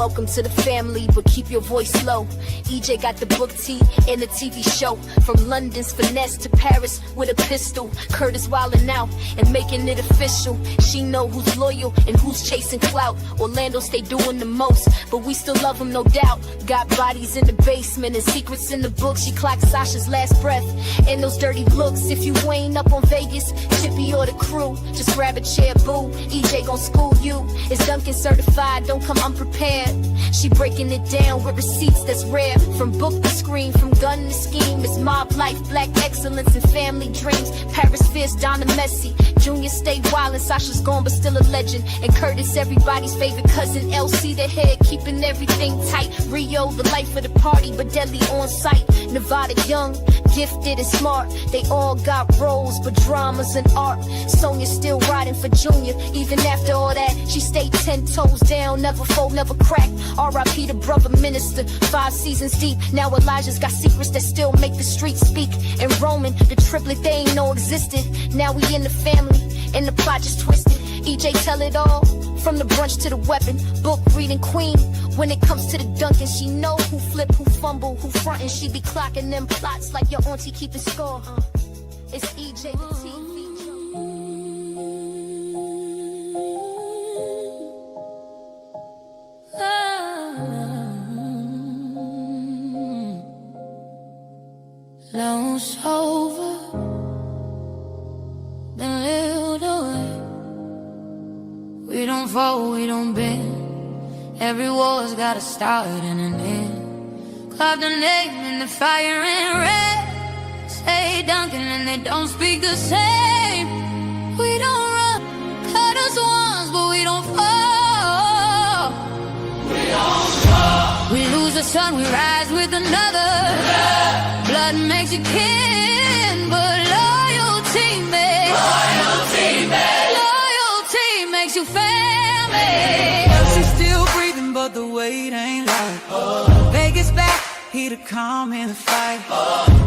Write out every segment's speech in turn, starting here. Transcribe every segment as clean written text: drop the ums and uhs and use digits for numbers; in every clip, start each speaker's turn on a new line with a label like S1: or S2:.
S1: welcome to the family, but keep your voice low. EJ got the book T and the TV show. From London's finesse to Paris with a pistol. Curtis wildin' out and making it official. She know who's loyal and who's chasing clout. Orlando stay doing the most, but we still love him, no doubt. Got bodies in the basement and secrets in the book. She clocked Sasha's last breath and those dirty looks. If you ain't up on Vegas, Chippy or the crew, just grab a chair, boo. EJ gon' school you. It's Duncan certified, don't come unprepared. She breaking it down with receipts that's rare. From book to screen, from gun to scheme. It's mob life, black excellence and family dreams. Paris Fierce, Donna Messi. Junior stay wild and Sasha's gone but still a legend. And Curtis, everybody's favorite cousin. LC the head, keeping everything tight. Rio, the life of the party, but deadly on sight. Nevada young, gifted and smart. They all got roles, but dramas and art. Sonia still riding for Junior. Even after all that, she stayed 10 toes down. Never fold, never crack. R.I.P. the brother minister. 5 seasons deep. Now Elijah's got secrets that still make the streets speak. And Roman, the triplet they ain't know existed. Now we in the family, and the plot just twisted. EJ tell it all, from the brunch to the weapon. Book reading queen. When it comes to the Duncan, she know who flip, who fumble, who frontin'. She be clocking them plots like your auntie keeping score. It's EJ the TV.
S2: Loan's over, been lived away. We don't fall, we don't bend. Every war's got a start and an end. Carve the name in the fire and red. Say Duncan and they don't speak the same. We don't run, cut us once, but we don't fall. We don't fall. We lose the sun, we rise with another. Blood makes you kin, but loyalty makes loyalty makes you family.
S3: She's still breathing, but the weight ain't light. Vegas back, he to calm in the fight.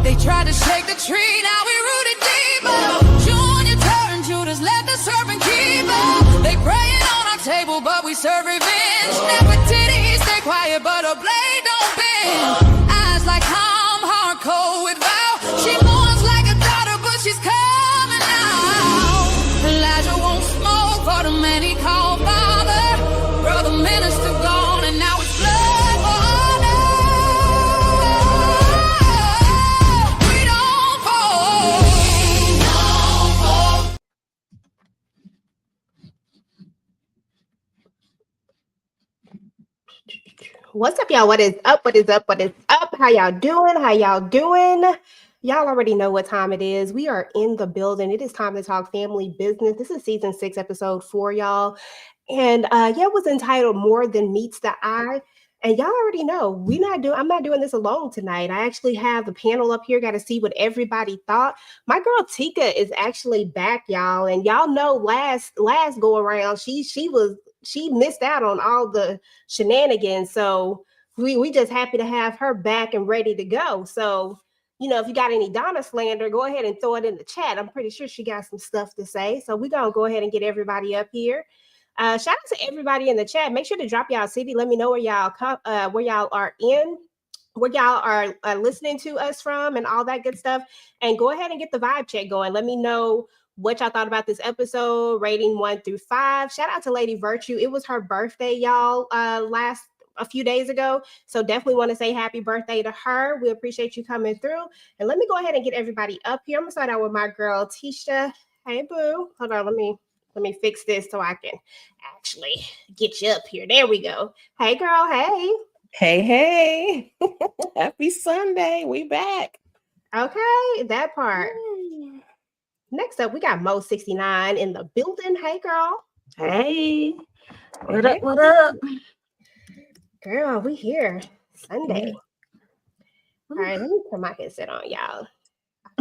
S2: They tried to shake the tree, now we rooted deeper. Junior turned Judas, let the serpent keep us. They praying on our table, but we serve revenge. Nefertiti, stay quiet, but her blade don't bend. Eyes like calm, hard cold with vow. She mourns like a daughter, but she's coming out. Elijah won't smoke for the man he called father. Brother minister gone, and now it's blood for honor. We don't fall.
S4: What's up, y'all? What is up? What is up? What is up? How y'all doing? How y'all doing? Y'all already know what time it is. We are in the building. It is time to talk family business. This is season 6, episode 4, y'all. And it was entitled More Than Meets the Eye. And y'all already know I'm not doing this alone tonight. I actually have the panel up here. Got to see what everybody thought. My girl Tika is actually back, y'all. And y'all know last go around, she missed out on all the shenanigans. So we just happy to have her back and ready to go. So, if you got any Donna slander, go ahead and throw it in the chat. I'm pretty sure she got some stuff to say. So we're going to go ahead and get everybody up here. Shout out to everybody in the chat. Make sure to drop y'all city. Let me know where y'all are listening to us from and all that good stuff. And go ahead and get the vibe check going. Let me know what y'all thought about this episode, rating 1 through 5. Shout out to Lady Virtue. It was her birthday, y'all, a few days ago. So definitely want to say happy birthday to her. We appreciate you coming through. And let me go ahead and get everybody up here. I'm gonna start out with my girl Tisha. Hey boo. Hold on, let me fix this so I can actually get you up here. There we go. Hey girl, hey.
S5: Hey. Happy Sunday. We back.
S4: Okay, that part. Next up, we got Mo69 in the building. Hey girl.
S6: Hey. What up? What up?
S4: Girl, we here. Sunday. All right, let me put my headset on, y'all.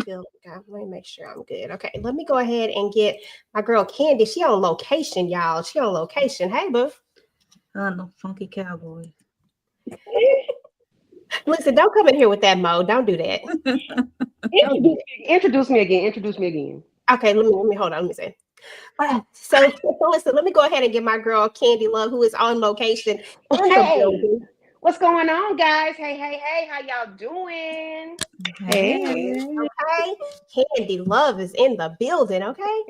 S4: Let me make sure I'm good. Okay, let me go ahead and get my girl Candy. She on location, y'all. She on location. Hey, boo.
S6: No funky cowboy.
S4: Listen, don't come in here with that, Mo. Don't do that.
S7: Introduce me again.
S4: Okay, let me hold on. Let me see. So listen, let me go ahead and get my girl Candy Love, who is on location in the
S5: Hey,
S4: building.
S5: what's going on, guys? Hey, how y'all doing?
S6: Hey.
S4: Okay, Candy Love is in the building. Okay.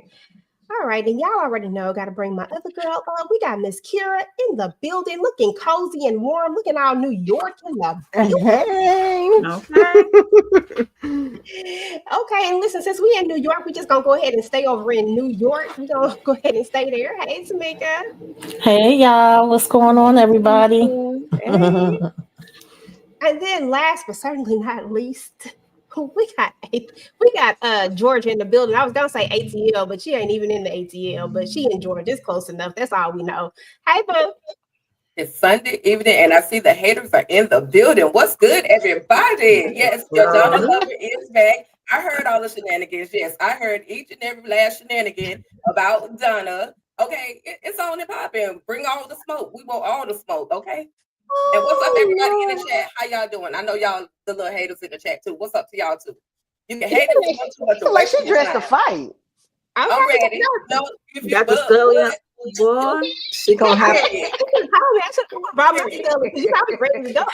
S4: All right, and y'all already know, got to bring my other girl up. We got Miss Kira in the building, looking cozy and warm, looking all New York in the building.
S5: Hey.
S4: Okay, and listen, since we in New York, we just gonna go ahead and stay over in New York. We're gonna go ahead and stay there. Hey, Tamika.
S7: Hey y'all, what's going on, everybody?
S4: Hey. And then last but certainly not least, we got Georgia in the building. I was gonna say ATL, but she ain't even in the ATL, but she in Georgia. It's close enough. That's all we know. Hey, boo.
S8: It's Sunday evening, and I see the haters are in the building. What's good, everybody? Yes, your Donna Lover is back. I heard all the shenanigans. Yes, I heard each and every last shenanigan about Donna. Okay, it's on and popping. Bring all the smoke. We want all the smoke. Okay. And what's up, everybody in the chat? How y'all doing? I know y'all, the little haters in the chat too. What's up to y'all too? You can hate it too much.
S5: Like she dressed to fight.
S8: I'm ready. No, if you
S6: Got the scully up, boy.
S9: She gonna have
S4: You probably ready to go all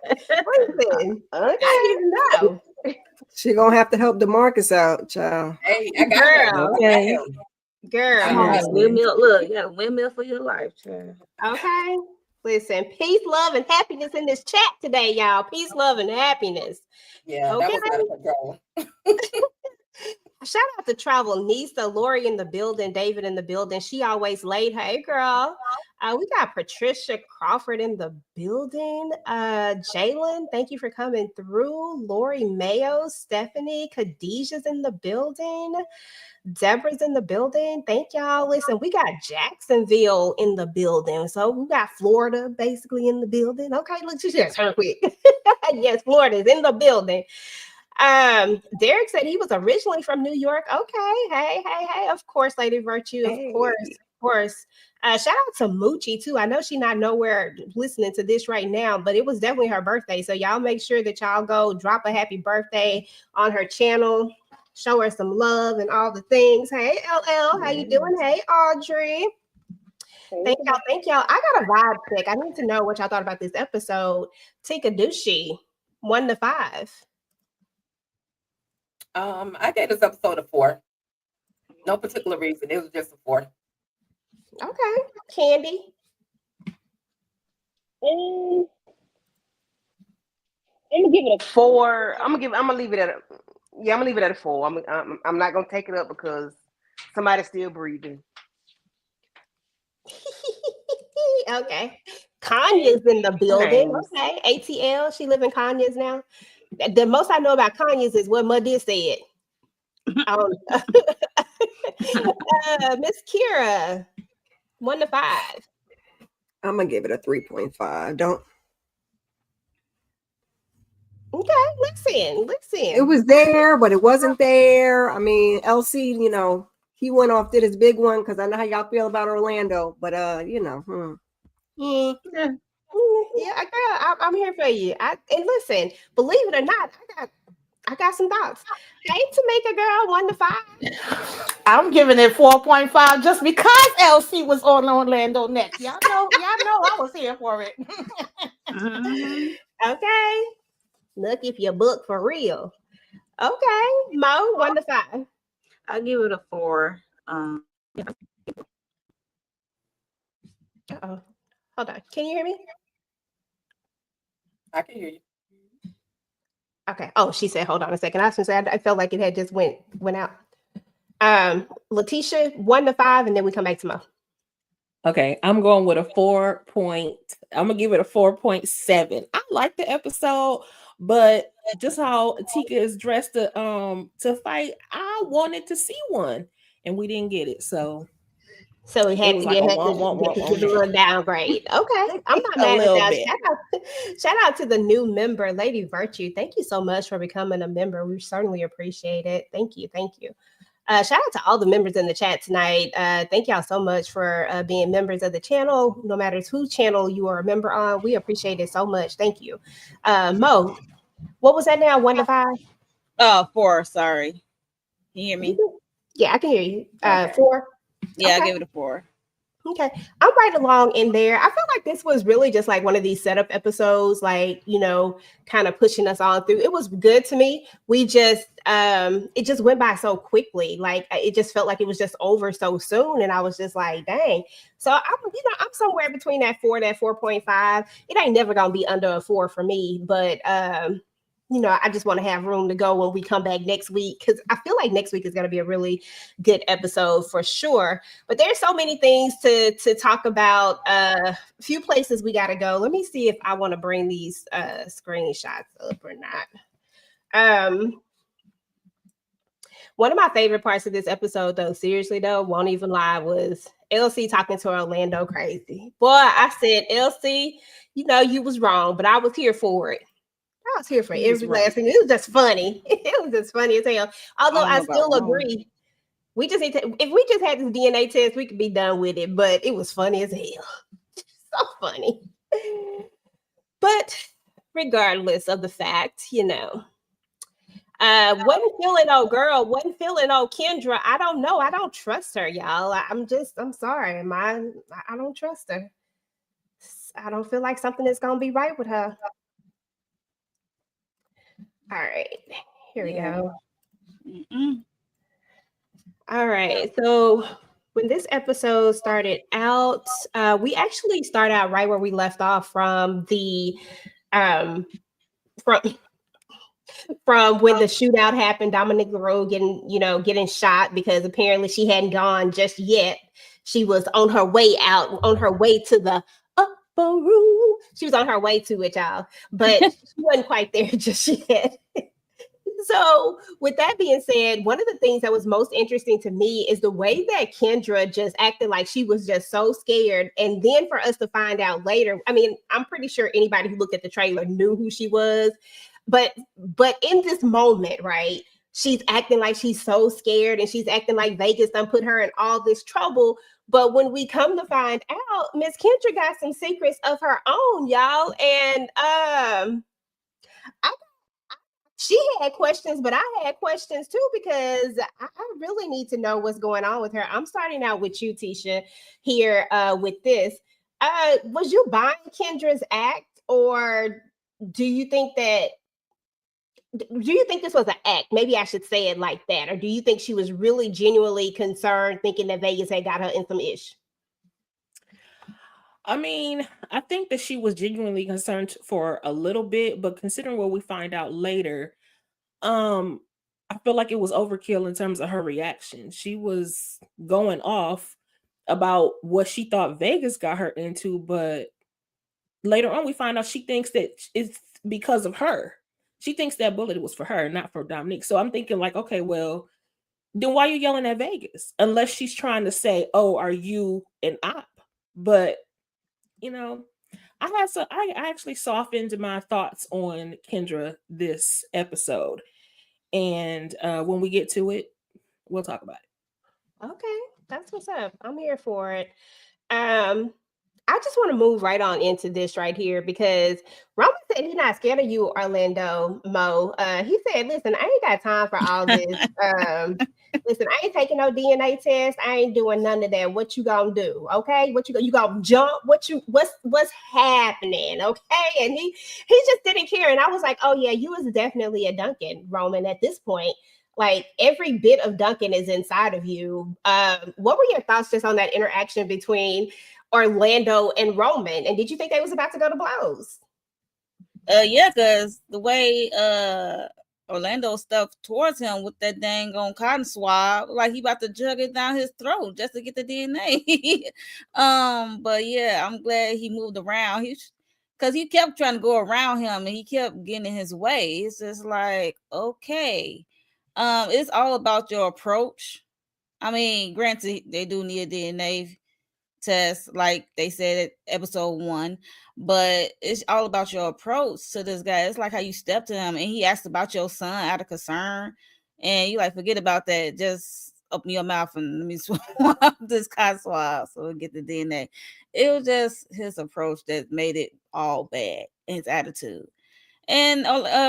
S4: the time. Listen, I didn't know.
S9: she gonna have to help DeMarcus out, child.
S8: Hey, I got
S4: Girl.
S6: Okay.
S4: Girl.
S6: Come on, windmill. Look, you got a windmill for your life, child.
S4: Okay. Listen, peace, love, and happiness in this chat today, y'all. Peace, love, and happiness.
S8: Yeah,
S4: Okay.
S8: that was out of control.
S4: Shout out to Travel Nisa, Lori in the building, David in the building. She always late. Hey, girl. We got Patricia Crawford in the building. Jalen, thank you for coming through. Lori Mayo, Stephanie, Khadijah's in the building. Deborah's in the building. Thank y'all. Listen, we got Jacksonville in the building. So we got Florida basically in the building. Okay, look, she just heard quick. Yes, Florida's in the building. Derek said he was originally from New York. Okay, hey. Of course, Lady Virtue. Of course. Shout out to Moochie too. I know she's not nowhere listening to this right now, but it was definitely her birthday. So y'all make sure that y'all go drop a happy birthday on her channel. Show her some love and all the things. Hey, LL, how you doing? Hey, Audrey. Thank y'all. I got a vibe check. I need to know what y'all thought about this episode. Tika Dushi, 1 to 5.
S8: I gave this episode a 4. No particular reason. It was just a 4.
S4: Okay. Candy.
S5: I'm gonna give it a 4. I'm gonna leave it at a 4. I'm not gonna take it up because somebody's still breathing.
S4: Okay. Kanye's in the building.
S5: Nice.
S4: Okay. ATL. She live in Kanye's now. The most I know about Kanye's is what Muddy said. Miss Kira, 1 to 5.
S9: I'm gonna give it a 3.5. Don't.
S4: Okay, listen.
S9: It was there, but it wasn't there. I mean, LC, he went off, did his big one because I know how y'all feel about Orlando, but
S4: Yeah, girl, I'm here for you. And listen, believe it or not, I got some thoughts. Hey, Tamika, girl, 1 to 5.
S7: I'm giving it 4.5 just because LC was on Orlando next. Y'all know I was here for it.
S4: Okay. Look, if you book for real. Okay. Mo, 1 to 5.
S6: I'll give it a 4.
S4: Uh-oh. Hold on. Can you hear me?
S8: I can hear you.
S4: Okay. Oh, she said, hold on a second. I was gonna say I felt like it had just went out. Letitia, 1 to 5, and then we come back to Mo.
S5: Okay, I'm going with a 4 point. I'm gonna give it a 4.7. I like the episode, but just how Tika is dressed to fight, I wanted to see one, and we didn't get it. So
S4: we had to give a little downgrade. Okay, I'm not mad at that. Shout out to the new member, Lady Virtue. Thank you so much for becoming a member. We certainly appreciate it. Thank you. Shout out to all the members in the chat tonight. Thank y'all so much for being members of the channel. No matter whose channel you are a member on, we appreciate it so much. Thank you. Mo, what was that now? 1 to 5?
S6: 4. Sorry. Can you hear me?
S4: Yeah, I can hear you.
S6: Okay.
S4: 4.
S6: Yeah, I
S4: Okay.
S6: give it a 4.
S4: Okay. I'm right along in there. I feel like this was really just like one of these setup episodes, like, kind of pushing us on through. It was good to me. We just it just went by so quickly. Like it just felt like it was just over so soon. And I was just like, dang. So I'm somewhere between that 4.5. It ain't never gonna be under a 4 for me, but I just want to have room to go when we come back next week, because I feel like next week is going to be a really good episode for sure. But there's so many things to talk about. A few places we got to go. Let me see if I want to bring these screenshots up or not. One of my favorite parts of this episode, though, seriously though, won't even lie, was LC talking to Orlando crazy. Boy, I said, LC, you was wrong, but I was here for it. I was here for every last thing. It was just funny. It was just funny as hell. Although I still agree. We just need to, if we just had this DNA test, we could be done with it. But it was funny as hell. So funny. But regardless of the fact, wasn't feeling old girl, wasn't feeling old Kendra. I don't know. I don't trust her, y'all. I'm sorry. I don't trust her. I don't feel like something is gonna be right with her. All right, here we go. All right, so when this episode started out, we actually start out right where we left off from the from when the shootout happened. Dominic LaRue getting shot because apparently she hadn't gone just yet. She was on her way out, on her way to the upper room. She was on her way to it, y'all, but she wasn't quite there just yet. So with that being said, one of the things that was most interesting to me is the way that Kendra just acted like she was just so scared. And then for us to find out later, I mean, I'm pretty sure anybody who looked at the trailer knew who she was. But in this moment, right, she's acting like she's so scared and she's acting like Vegas done put her in all this trouble. But when we come to find out, Miss Kendra got some secrets of her own, y'all. And she had questions, but I had questions too, because I really need to know what's going on with her. I'm starting out with you, Tisha, here with this. Was you buying Kendra's act, or do you think this was an act? Maybe I should say it like that. Or do you think she was really genuinely concerned, thinking that Vegas had got her in some ish?
S5: I mean, I think that she was genuinely concerned for a little bit, but considering what we find out later, I feel like it was overkill in terms of her reaction. She was going off about what she thought Vegas got her into, but later on we find out she thinks that it's because of her. She thinks that bullet was for her, not for Dominique. So I'm thinking like, okay, well, then why are you yelling at Vegas? Unless she's trying to say, oh, are you an op? But I actually softened my thoughts on Kendra this episode. And when we get to it, we'll talk about it.
S4: Okay, that's what's up. I'm here for it. I just want to move right on into this right here, because Roman said he's not scared of you, Orlando Mo. He said, listen, I ain't got time for all this. Listen, I ain't taking no DNA test. I ain't doing none of that. What you gonna do? Okay. You gonna jump? What's happening? Okay. And he just didn't care. And I was like, oh yeah, you was definitely a Duncan, Roman, at this point. Like every bit of Duncan is inside of you. What were your thoughts just on that interaction between Orlando and Roman? And did you think they was about to go to blows?
S6: Yeah, because the way Orlando stuffed towards him with that dang on cotton swab, like he about to jug it down his throat just to get the DNA. But yeah, I'm glad he moved around. Because he kept trying to go around him and he kept getting in his way. It's just like, okay. It's all about your approach. I mean, granted, they do need a DNA test, like they said at episode 1, but it's all about your approach to this guy. It's like how you step to him and he asked about your son out of concern, and you like, forget about that, just open your mouth and let me swab this cotton swab so we'll get the DNA. It was just his approach that made it all bad, his attitude. And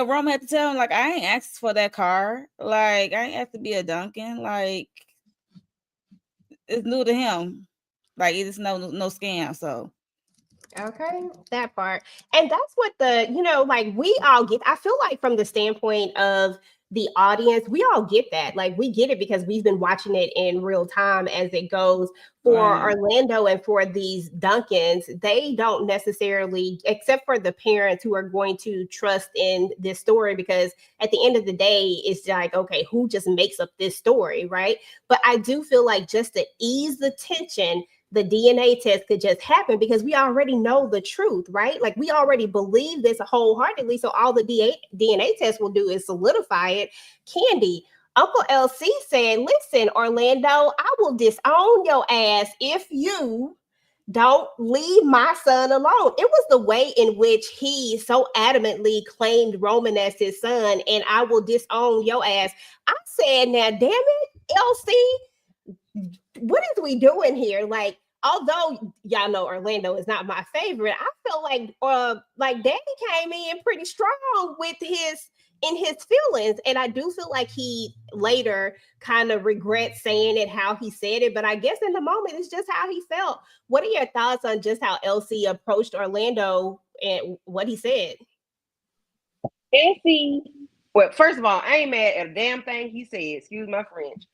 S6: Roman had to tell him, like, I ain't asked for that car. Like, I ain't asked to be a Duncan. Like, it's new to him. Like it's no scam. So
S4: Okay, that part. And that's what like we all get. I feel like from the standpoint of the audience, we all get that. Like we get it because we've been watching it in real time as it goes. For
S6: Right.
S4: Orlando and for these Duncans, they don't necessarily, except for the parents who are going to trust in this story, because at the end of the day, it's like, okay, who just makes up this story, right? But I do feel like just to ease the tension, the DNA test could just happen because we already know the truth, right? Like we already believe this wholeheartedly. So all the DNA test will do is solidify it. Candy, Uncle LC said, listen, Orlando, I will disown your ass if you don't leave my son alone. It was the way in which he so adamantly claimed Roman as his son, and I will disown your ass. I said, now, damn it, LC, what is we doing here? Like, although y'all know Orlando is not my favorite, I feel like Daddy came in pretty strong with his feelings, and I do feel like he later kind of regrets saying it how he said it, but I guess in the moment it's just how he felt. What are your thoughts on just how LC approached Orlando and what he said?
S10: LC, well, first of all, I ain't mad at a damn thing he said, excuse my French.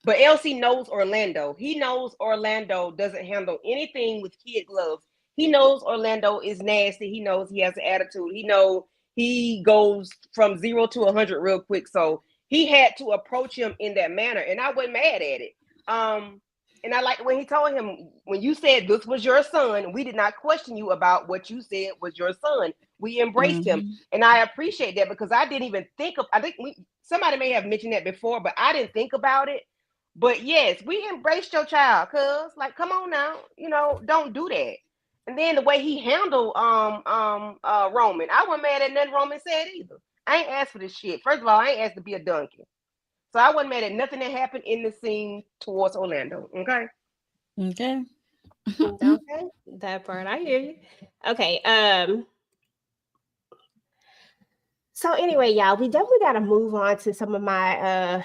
S10: But LC knows Orlando. He knows Orlando doesn't handle anything with kid gloves. He knows Orlando is nasty. He knows he has an attitude. He knows he goes from 0 to 100 real quick. So he had to approach him in that manner. And I wasn't mad at it. And I like when he told him, when you said this was your son, we did not question you about what you said was your son. We embraced him. And I appreciate that because I didn't even think of, I think somebody may have mentioned that before, but I didn't think about it. But yes, we embraced your child, cuz like, come on now, don't do that. And then the way he handled Roman, I wasn't mad at nothing Roman said either. I ain't asked for this shit. First of all, I ain't asked to be a Duncan. So I wasn't mad at nothing that happened in the scene towards Orlando. Okay.
S6: Okay.
S4: Okay, that part I hear you. Okay. So anyway, y'all, we definitely got to move on to some of my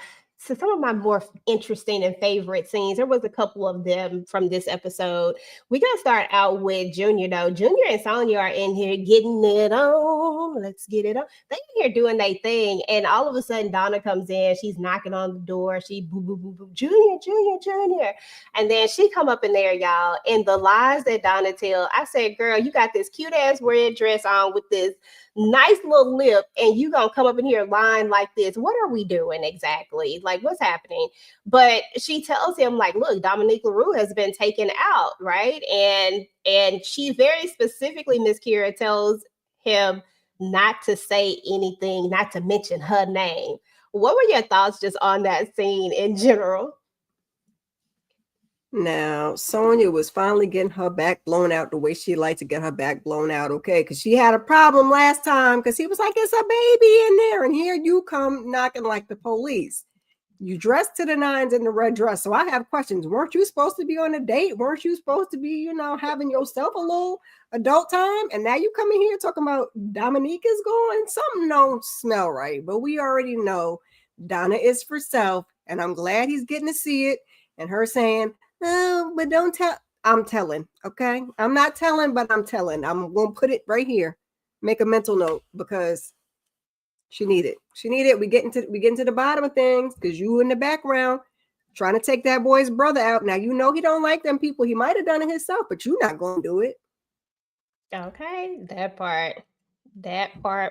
S4: more interesting and favorite scenes. There was a couple of them from this episode. We're gonna start out with Junior though. Junior and Sonya are in here getting it on. Let's get it on. They're in here doing their thing, and all of a sudden Donna comes in. She's knocking on the door. She boo boo boo boo. Junior, and then she come up in there, y'all. And the lies that Donna tell, I said, girl, you got this cute ass red dress on with this nice little lip, and you gonna come up in here lying like this. What are we doing exactly? Like, what's happening? But she tells him, like, look, Dominique LaRue has been taken out, right? And she very specifically, Miss Kira, tells him not to say anything, not to mention her name. What were your thoughts just on that scene in general?
S9: Now, Sonya was finally getting her back blown out the way she liked to get her back blown out, okay? Because she had a problem last time because he was like, it's a baby in there. And here you come knocking like the police. You dressed to the nines in the red dress. So I have questions. Weren't you supposed to be on a date? Weren't you supposed to be, having yourself a little adult time? And now you come in here talking about Dominique is going. Something don't smell right. But we already know Donna is for self. And I'm glad he's getting to see it. And her saying, oh, but don't tell. I'm telling, okay? I'm not telling, but I'm telling. I'm going to put it right here. Make a mental note because she need it. She need it. We getting to the bottom of things because you in the background trying to take that boy's brother out. Now, he don't like them people. He might have done it himself, but you're not going to do it.
S4: Okay, that part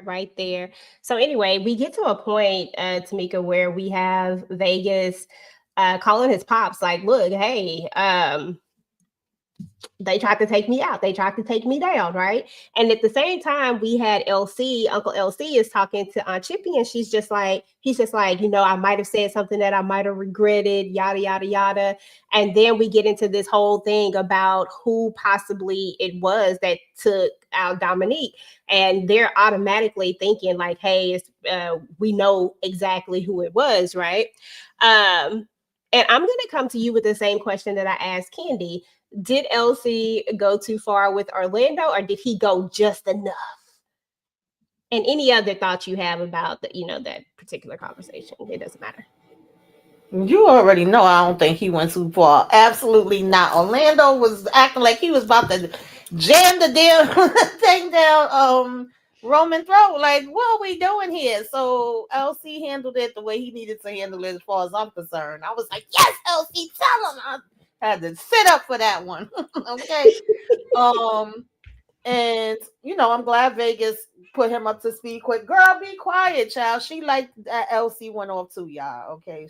S4: right there. So anyway, we get to a point, Tamika, where we have Vegas calling his pops like, look, hey, they tried to take me out. They tried to take me down, right? And at the same time, we had LC, Uncle LC is talking to Aunt Chippy, and he's just like, I might have said something that I might have regretted, yada, yada, yada. And then we get into this whole thing about who possibly it was that took out Dominique. And they're automatically thinking like, hey, we know exactly who it was, right? And I'm going to come to you with the same question that I asked Candy. Did LC go too far with Orlando, or did he go just enough? And any other thoughts you have about that particular conversation? It doesn't matter.
S7: You already know I don't think he went too far. Absolutely not. Orlando was acting like he was about to jam the damn thing down Roman throat. Like, what are we doing here? So LC handled it the way he needed to handle it as far as I'm concerned. I was like, yes, LC, tell him. I had to sit up for that one. Okay. And I'm glad Vegas put him up to speed quick. Girl, be quiet, child. She like that LC went off too, y'all. Okay.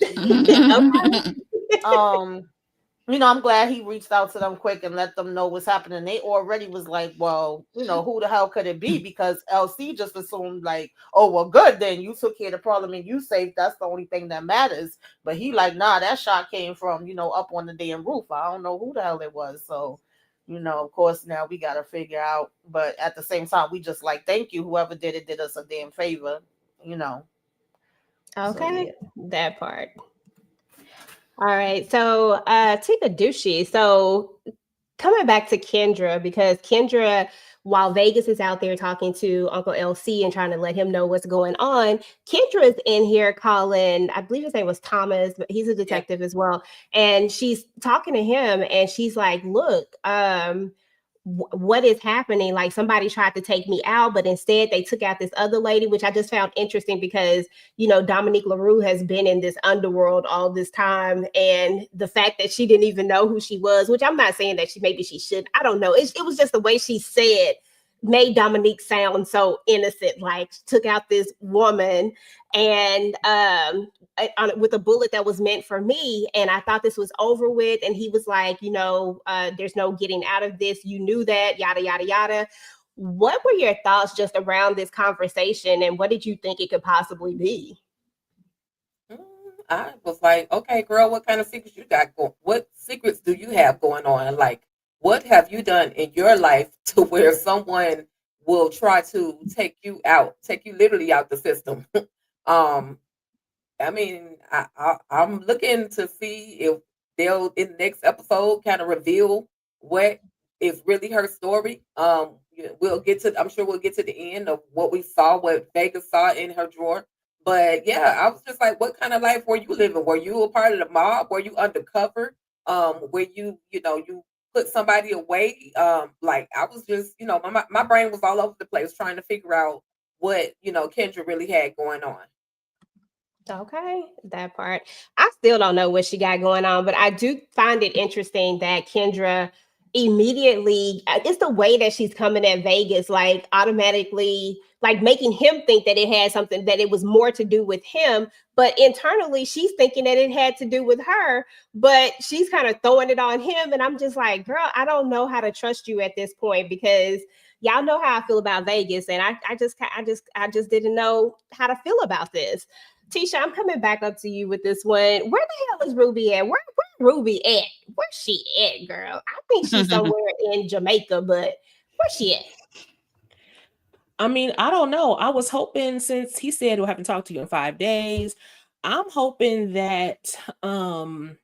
S7: I'm glad he reached out to them quick and let them know what's happening. They already was like, well, who the hell could it be? Because LC just assumed like, oh, well, good, then you took care of the problem and you safe. That's the only thing that matters. But he like, nah, that shot came from, up on the damn roof. I don't know who the hell it was. So, of course, now we got to figure out. But at the same time, we just like, thank you. Whoever did it did us a damn favor,
S4: Okay,
S7: So, yeah.
S4: that part. All right, so Tika Dushi. So coming back to Kendra, because Kendra, while Vegas is out there talking to Uncle LC and trying to let him know what's going on, Kendra's in here calling, I believe his name was Thomas, but he's a detective as well. And she's talking to him and she's like, look, what is happening? Like somebody tried to take me out, but instead they took out this other lady, which I just found interesting because, Dominique LaRue has been in this underworld all this time. And the fact that she didn't even know who she was, which I'm not saying that maybe she should, I don't know. It was just the way she said made Dominique sound so innocent, like took out this woman and with a bullet that was meant for me, and I thought this was over with. And he was like, there's no getting out of this. You knew that, yada yada yada. What were your thoughts just around this conversation, and what did you think it could possibly be?
S8: I was like, okay, girl, what kind of secrets you got going? What secrets do you have going on? Like, what have you done in your life to where someone will try to take you literally out the system? I mean, I'm looking to see if they'll in the next episode kind of reveal what is really her story. I'm sure we'll get to the end of what Vegas saw in her drawer. But yeah, I was just like, what kind of life were you living? Were you a part of the mob? Were you undercover? Where you put somebody away? Like I was just, my brain was all over the place trying to figure out what, Kendra really had going on.
S4: Okay, that part. I still don't know what she got going on, but I do find it interesting that Kendra immediately, it's the way that she's coming at Vegas, like automatically, like making him think that it had something, that it was more to do with him. But internally, she's thinking that it had to do with her, but she's kind of throwing it on him. And I'm just like, girl, I don't know how to trust you at this point because y'all know how I feel about Vegas. And I just didn't know how to feel about this. Tisha, I'm coming back up to you with this one. Where the hell is Ruby at? Where Ruby at? Where's she at, girl? I think she's somewhere in Jamaica, but where's she at?
S5: I mean, I don't know. I was hoping, since he said we'll have to talk to you in 5 days, I'm hoping that that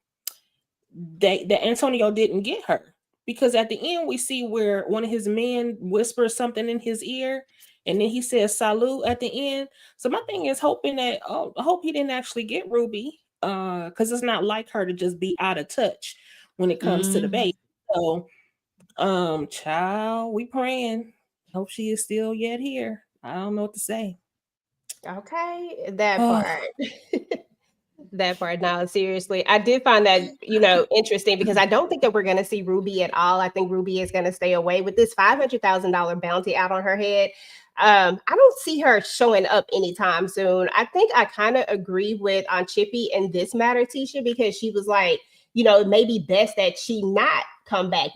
S5: Antonio didn't get her, because at the end we see where one of his men whispers something in his ear. And then he says salute at the end. So my thing is hoping that, I hope he didn't actually get Ruby, because it's not like her to just be out of touch when it comes to the baby. So, child, we praying. Hope she is still yet here. I don't know what to say.
S4: Okay, that part. That part. Now, seriously, I did find that, interesting because I don't think that we're going to see Ruby at all. I think Ruby is going to stay away with this $500,000 bounty out on her head. I don't see her showing up anytime soon. I think I kind of agree with Aunt Chippy in this matter, Tisha, because she was like, it may be best that she not come back,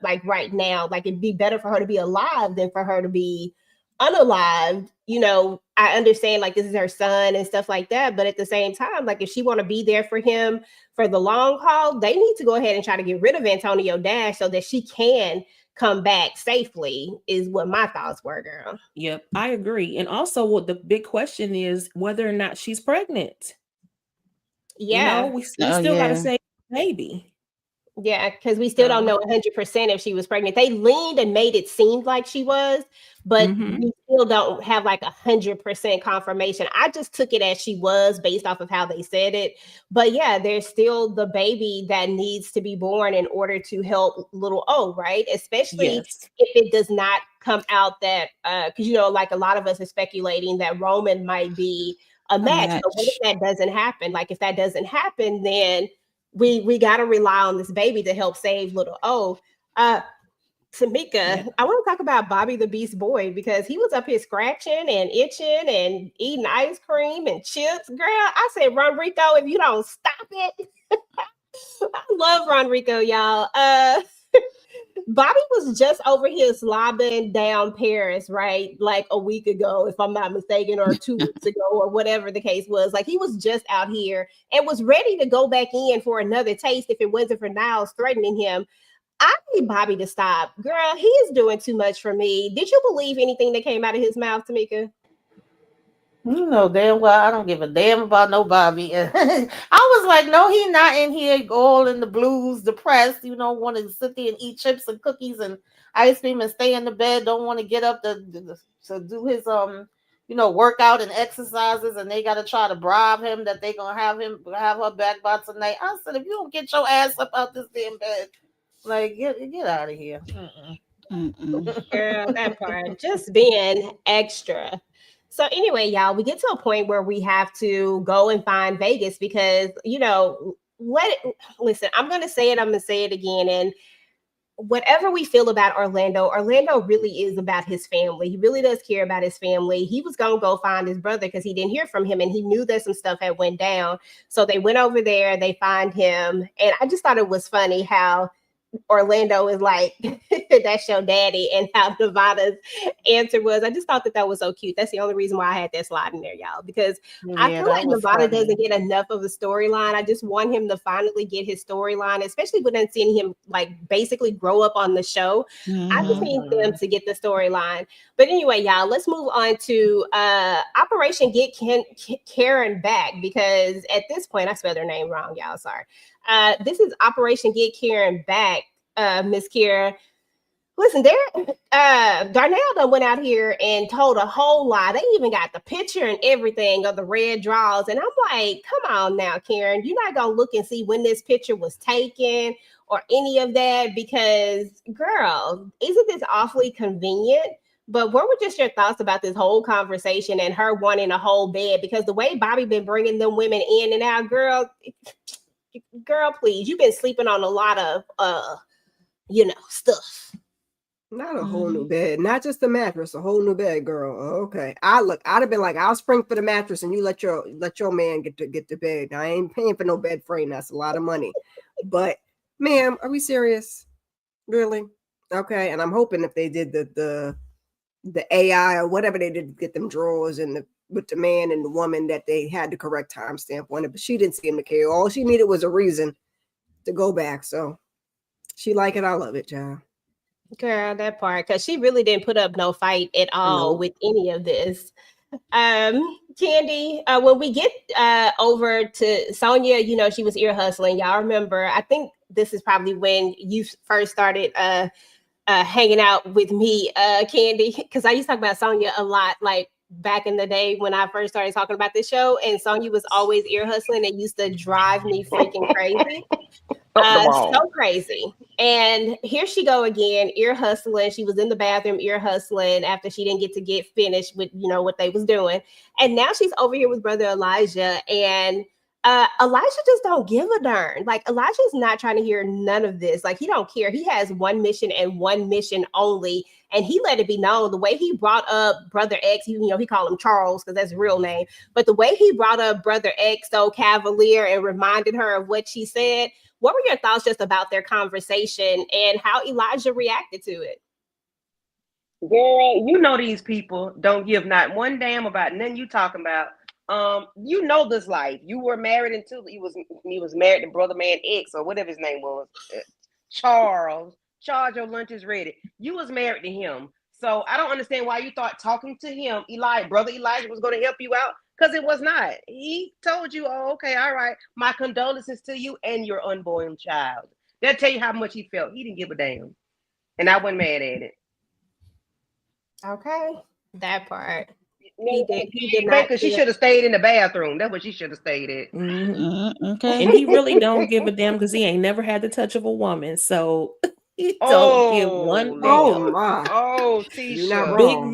S4: like right now. Like it'd be better for her to be alive than for her to be unalived. I understand like this is her son and stuff like that, but at the same time, like if she want to be there for him for the long haul, they need to go ahead and try to get rid of Antonio Dash so that she can come back safely, is what my thoughts were, girl.
S5: Yep, I agree. And also what the big question is whether or not she's pregnant.
S4: Yeah.
S5: We still gotta say baby.
S4: Yeah, because we still don't know 100% if she was pregnant. They leaned and made it seem like she was, but we still don't have like 100% confirmation. I just took it as she was based off of how they said it. But yeah, there's still the baby that needs to be born in order to help little O, right? Especially
S5: Yes.
S4: if it does not come out that, because, like a lot of us are speculating that Roman might be a match. But what if that doesn't happen? Like, if that doesn't happen, then we got to rely on this baby to help save little O. Tamika, I want to talk about Bobby the Beast Boy because he was up here scratching and itching and eating ice cream and chips. Girl, I said, Ronrico, if you don't stop it. I love Ronrico, y'all. Bobby was just over here slobbing down Paris, right? Like a week ago, if I'm not mistaken, or 2 weeks ago, or whatever the case was. Like, he was just out here and was ready to go back in for another taste if it wasn't for Niles threatening him. I need Bobby to stop. Girl, he is doing too much for me. Did you believe anything that came out of his mouth, Tamika?
S7: You know damn well I don't give a damn about no Bobby. I was like, no, he's not in here all in the blues, depressed, want to sit there and eat chips and cookies and ice cream and stay in the bed, don't want to get up to do his workout and exercises, and they got to try to bribe him that they gonna have her back by tonight. I said, if you don't get your ass up out this damn bed, like get out of here.
S4: Girl, that part, just being extra. So anyway, y'all, we get to a point where we have to go and find Vegas because, listen, I'm going to say it. I'm going to say it again. And whatever we feel about Orlando really is about his family. He really does care about his family. He was going to go find his brother because he didn't hear from him and he knew that some stuff had went down. So they went over there, they find him. And I just thought it was funny how Orlando is like, that's your daddy, and how Nevada's answer was. I just thought that was so cute. That's the only reason why I had that slide in there, y'all, because I feel like Nevada doesn't get enough of a storyline. I just want him to finally get his storyline, especially when I'm seeing him like basically grow up on the show. I just need them to get the storyline. But anyway, y'all, let's move on to Operation Get Karen Back, because at this point, I spelled her name wrong, y'all. Sorry. This is Operation Get Karen Back, Miss Kira. Listen, Darnell done went out here and told a whole lie. They even got the picture and everything of the red draws. And I'm like, come on now, Karen. You're not going to look and see when this picture was taken or any of that because, girl, isn't this awfully convenient? But what were just your thoughts about this whole conversation and her wanting a whole bed? Because the way Bobby been bringing them women in and out, girl, please, you've been sleeping on a lot of stuff.
S9: Not a whole new bed, not just the mattress, a whole new bed, girl. Okay, I'd have been like, I'll spring for the mattress and you let your man get the bed. Now, I ain't paying for no bed frame. That's a lot of money. But ma'am, are we serious? Really? Okay, and I'm hoping if they did the AI or whatever they did to get them drawers and with the man and the woman, that they had the correct timestamp on it, but she didn't seem to care. All she needed was a reason to go back. So she like it. I love it, child.
S4: Girl, that part, because she really didn't put up no fight at all with any of this. Candy, when we get over to Sonia, she was ear hustling. Y'all remember, I think this is probably when you first started hanging out with me, Candy, because I used to talk about Sonia a lot, like back in the day when I first started talking about this show, and Sonia was always ear hustling. It used to drive me freaking crazy. So crazy. And here she go again, ear hustling. She was in the bathroom ear hustling after she didn't get finished with what they was doing. And now she's over here with brother Elijah, and Elijah just don't give a darn. Like, Elijah's not trying to hear none of this. Like, he don't care. He has one mission and one mission only. And he let it be known the way he brought up brother X. He called him Charles because that's his real name. But the way he brought up brother X so cavalier and reminded her of what she said. What were your thoughts just about their conversation and how Elijah reacted to it?
S10: Girl, these people don't give not one damn about nothing you talking about. This life. You were married until he was married to brother man X or whatever his name was. Charles. Charles, your lunch is ready. You was married to him. So I don't understand why you thought talking to him, brother Elijah was going to help you out. Because it was not. He told you, oh, okay, all right. My condolences to you and your unborn child. That tell you how much he felt. He didn't give a damn, and I wasn't mad at it.
S4: Okay, that part.
S10: He
S4: did not
S10: Because she
S4: feel-
S10: should have stayed in the bathroom. That's what she should have stayed at.
S6: Okay.
S5: And he really don't give a damn because he ain't never had the touch of a woman. So he don't give one damn.
S9: Oh my.
S10: Oh,
S9: You're not
S10: Tisha.
S9: wrong.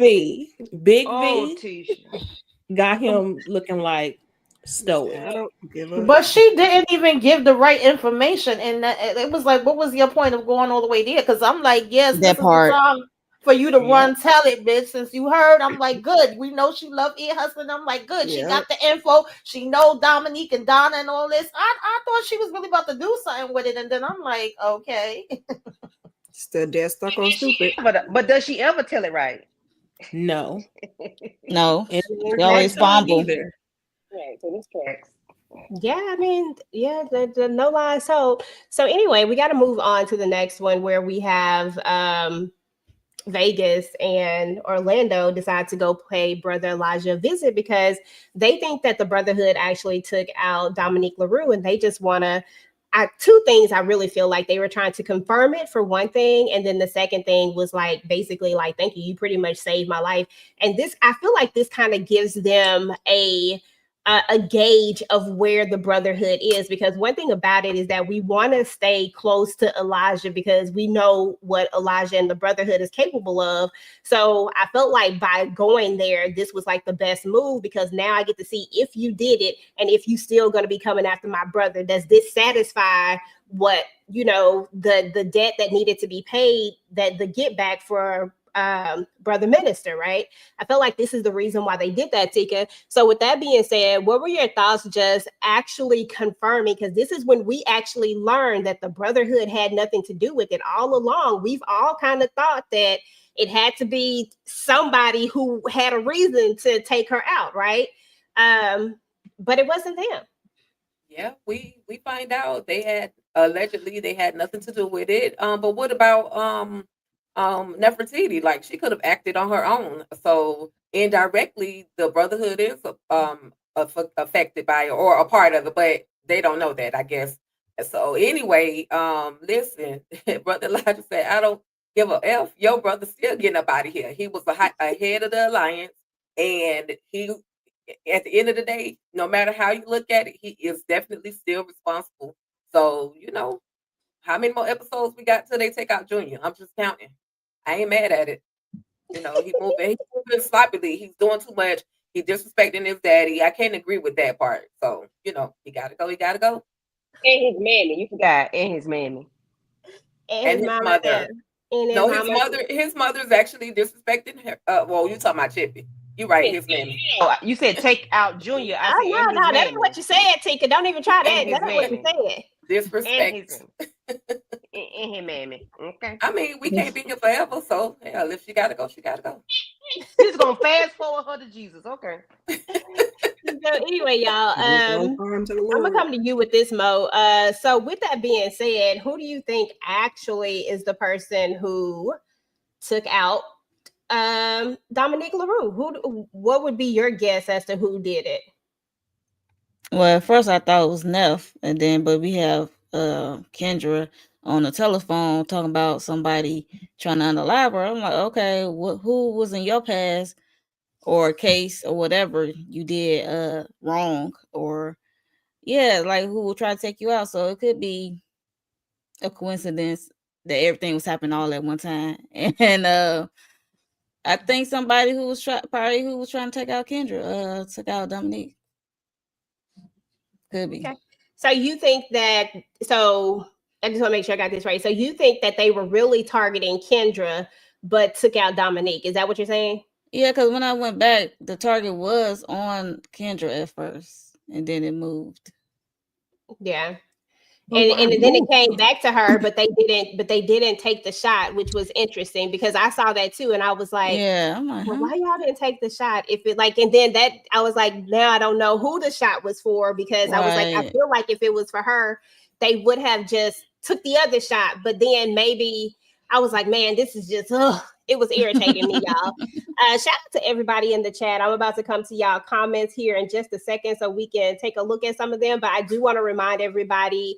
S5: Big
S10: Oh,
S5: V
S10: Tisha.
S5: got him looking like stoic.
S9: I don't give a.
S7: But she didn't even give the right information, and it was like, what was your point of going all the way there? Because I'm like, yes,
S6: That
S7: this is
S6: part.
S7: the time for you to
S5: Yeah.
S7: run, tell it, bitch. Since you heard, I'm like, good. We know she loved ear husband. I'm like, good. She
S9: Yeah.
S7: got the info. She know Dominique and Donna and all this. I thought she was really about to do something with it, and then I'm like, okay.
S9: Still dead stuck on stupid.
S10: But does she ever tell it right?
S5: No.
S6: No,
S5: And
S6: she always fumble.
S5: either.
S10: Right, so this tracks.
S4: Yeah, I mean, yeah, the no lies told. So anyway, we got to move on to the next one where we have Vegas and Orlando decide to go pay Brother Elijah a visit because they think that the Brotherhood actually took out Dominique LaRue, and they just want to. Two things I really feel like they were trying to confirm it for one thing, and then the second thing was like basically like, thank you, you pretty much saved my life. And this, I feel like this kind of gives them a gauge of where the Brotherhood is, because one thing about it is that we want to stay close to Elijah because we know what Elijah and the Brotherhood is capable of. So I felt like by going there, this was like the best move, because now I get to see if you did it and if you still going to be coming after my brother. Does this satisfy what, you know, the debt that needed to be paid, that the get back for Brother Minister, right? I felt like this is the reason why they did that, Tika. So with that being said, what were your thoughts just actually confirming? Because this is when we actually learned that the Brotherhood had nothing to do with it all along. We've all kind of thought that it had to be somebody who had a reason to take her out, right? But it wasn't them.
S8: Yeah, we find out they had allegedly they had nothing to do with it. But what about Nefertiti? Like, she could have acted on her own. So indirectly, the Brotherhood is affected by it or a part of it, but they don't know that, I guess. So anyway, listen, Brother Elijah said, I don't give a F. Your brother's still getting up out of here. He was ahead of the alliance, and he, at the end of the day, no matter how you look at it, he is definitely still responsible. So, you know, how many more episodes we got till they take out Junior? I'm just counting. I ain't mad at it. You know, he's moving sloppily. He's doing too much. He's disrespecting his daddy. I can't agree with that part. So, you know, he gotta go. He gotta go.
S10: And his mammy, you forgot, and his mammy.
S8: And his
S4: mama
S8: mother.
S4: said- and his
S8: No,
S4: mama-
S8: his mother's actually disrespecting her. Well, you talking about Chippy. You're right, his mammy.
S10: Oh, you said take out Junior. I
S4: Oh,
S10: said,
S4: no,
S10: and his
S4: no, that
S10: mammy.
S4: ain't what you said, Tika. Don't even try that.
S10: And his
S4: That ain't what you
S10: mammy.
S4: said.
S8: Disrespect.
S10: And his mammy. Okay.
S8: I mean, we can't be here forever, so hell, if she gotta go, she gotta go.
S10: Just gonna fast forward her to Jesus. Okay.
S4: So anyway, y'all, I'm gonna come to you with this, Mo. So with that being said, who do you think actually is the person who took out Dominique LaRue? What would be your guess as to who did it?
S6: Well, at first I thought it was Neff, and then but we have Kendra on the telephone talking about somebody trying to unalive her. I'm like, okay, who was in your past or case or whatever you did wrong, or like who will try to take you out? So it could be a coincidence that everything was happening all at one time, and I think somebody who was trying to take out Kendra took out Dominique. Could be.
S4: Okay. So you think that, so I just want to make sure I got this right. So you think that they were really targeting Kendra, but took out Dominique. Is that what you're saying?
S6: Yeah, because when I went back, the target was on Kendra at first, and then it moved.
S4: Yeah. And then it came back to her, but they didn't take the shot, which was interesting because I saw that too, and I was like,
S6: yeah, I'm like,
S4: well, why y'all didn't take the shot? If it like, and then that I was like, now I don't know who the shot was for, because I was like, I feel like if it was for her, they would have just took the other shot, but then maybe I was like, man, this is just It was irritating me, y'all. Shout out to everybody in the chat. I'm about to come to y'all comments here in just a second so we can take a look at some of them. But I do want to remind everybody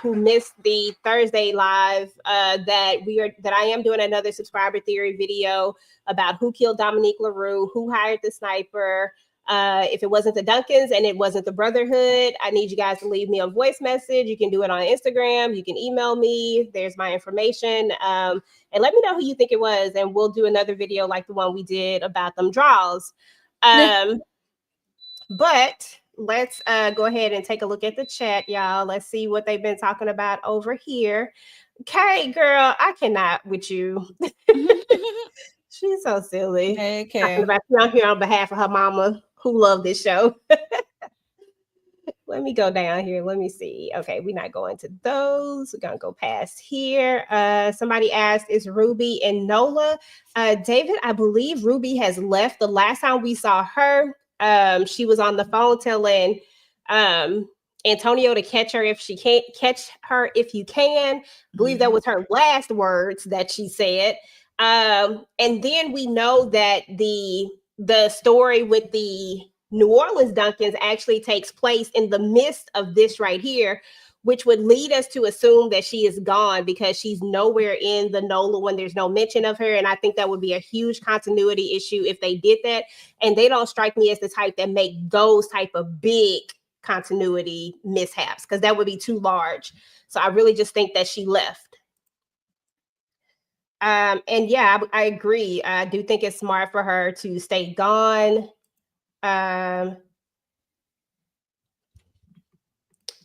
S4: who missed the Thursday live that I am doing another subscriber theory video about who killed Dominique LaRue, who hired the sniper. If it wasn't the Duncans and it wasn't the Brotherhood, I need you guys to leave me a voice message. You can do it on Instagram. You can email me. There's my information. And let me know who you think it was. And we'll do another video like the one we did about them draws. But let's go ahead and take a look at the chat, y'all. Let's see what they've been talking about over here. Okay, girl, I cannot with you. She's so silly.
S6: Okay.
S4: I'm here on behalf of her mama who love this show. Let me go down here. Let me see. Okay, we're not going to those. We're gonna go past here. Somebody asked, is Ruby and Nola? David, I believe Ruby has left. The last time we saw her, she was on the phone telling Antonio to catch her if she can't catch her if you can. I believe that was her last words that she said. And then we know that the story with the New Orleans Duncans actually takes place in the midst of this right here, which would lead us to assume that she is gone because she's nowhere in the NOLA when there's no mention of her. And I think that would be a huge continuity issue if they did that. And they don't strike me as the type that make those type of big continuity mishaps because that would be too large. So I really just think that she left. And yeah, I agree. I do think it's smart for her to stay gone. I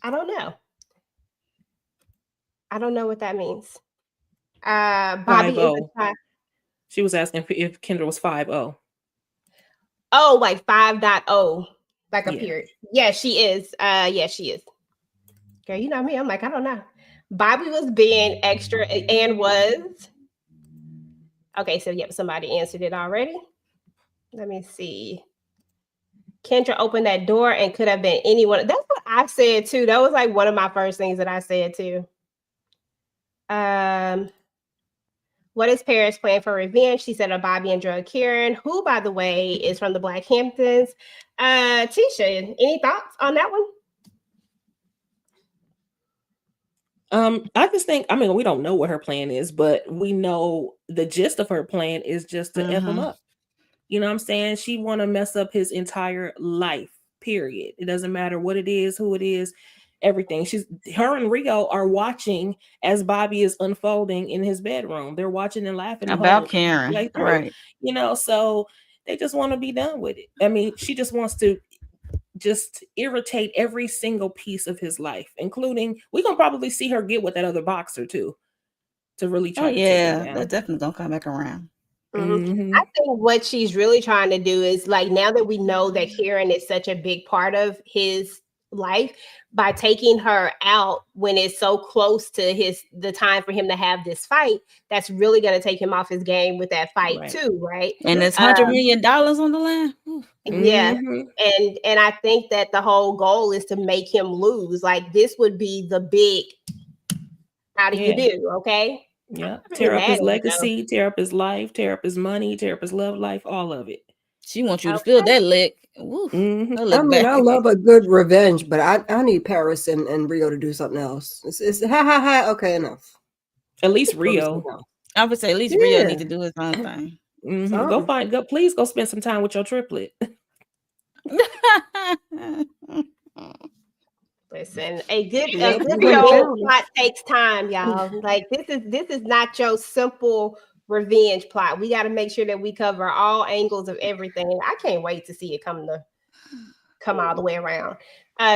S4: don't know. I don't know what that means. Bobby is
S5: she was asking if Kendra was 5-0.
S4: Oh, like 5.0, like a period. Yeah, she is. Yeah, she is. Girl, you know me. I'm like, I don't know. Bobby was being extra and was. Okay, so yep, somebody answered it already. Let me see. Kendra opened that door and could have been anyone. That's what I said too. That was like one of my first things that I said too. What is Paris plan for revenge? She said a Bobby and drug Karen, who, by the way, is from the Black Hamptons. Tisha, any thoughts on that one?
S5: I just think, I mean, we don't know what her plan is, but we know the gist of her plan is just to F him up. You know what I'm saying? She want to mess up his entire life, period. It doesn't matter what it is, who it is, everything. Her and Rio are watching as Bobby is unfolding in his bedroom. They're watching and laughing
S6: about Karen, right?
S5: You know, so they just want to be done with it. I mean, she just wants to just irritate every single piece of his life, including we're gonna probably see her get with that other boxer too, to really try.
S6: That's definitely gonna come back around.
S4: Mm-hmm. I think what she's really trying to do is like, now that we know that Karen is such a big part of his life, by taking her out when it's so close to the time for him to have this fight, that's really going to take him off his game with that fight too, right?
S6: And it's $100 million on the line.
S4: Yeah. And I think that the whole goal is to make him lose. Like, this would be the big how do you do, okay?
S5: Yeah, tear up his legacy, tear up his life, tear up his money, tear up his love life, all of it.
S6: She wants you to feel that lick.
S9: I mean, I love a good revenge, but I need Paris and Rio to do something else. It's okay, enough.
S5: At least Rio.
S6: I would say at least Rio need to do his own thing.
S5: Please go spend some time with your triplet.
S4: Listen, a good plot takes time, y'all. Like, this is not your simple revenge plot. We got to make sure that we cover all angles of everything. I can't wait to see it come all the way around.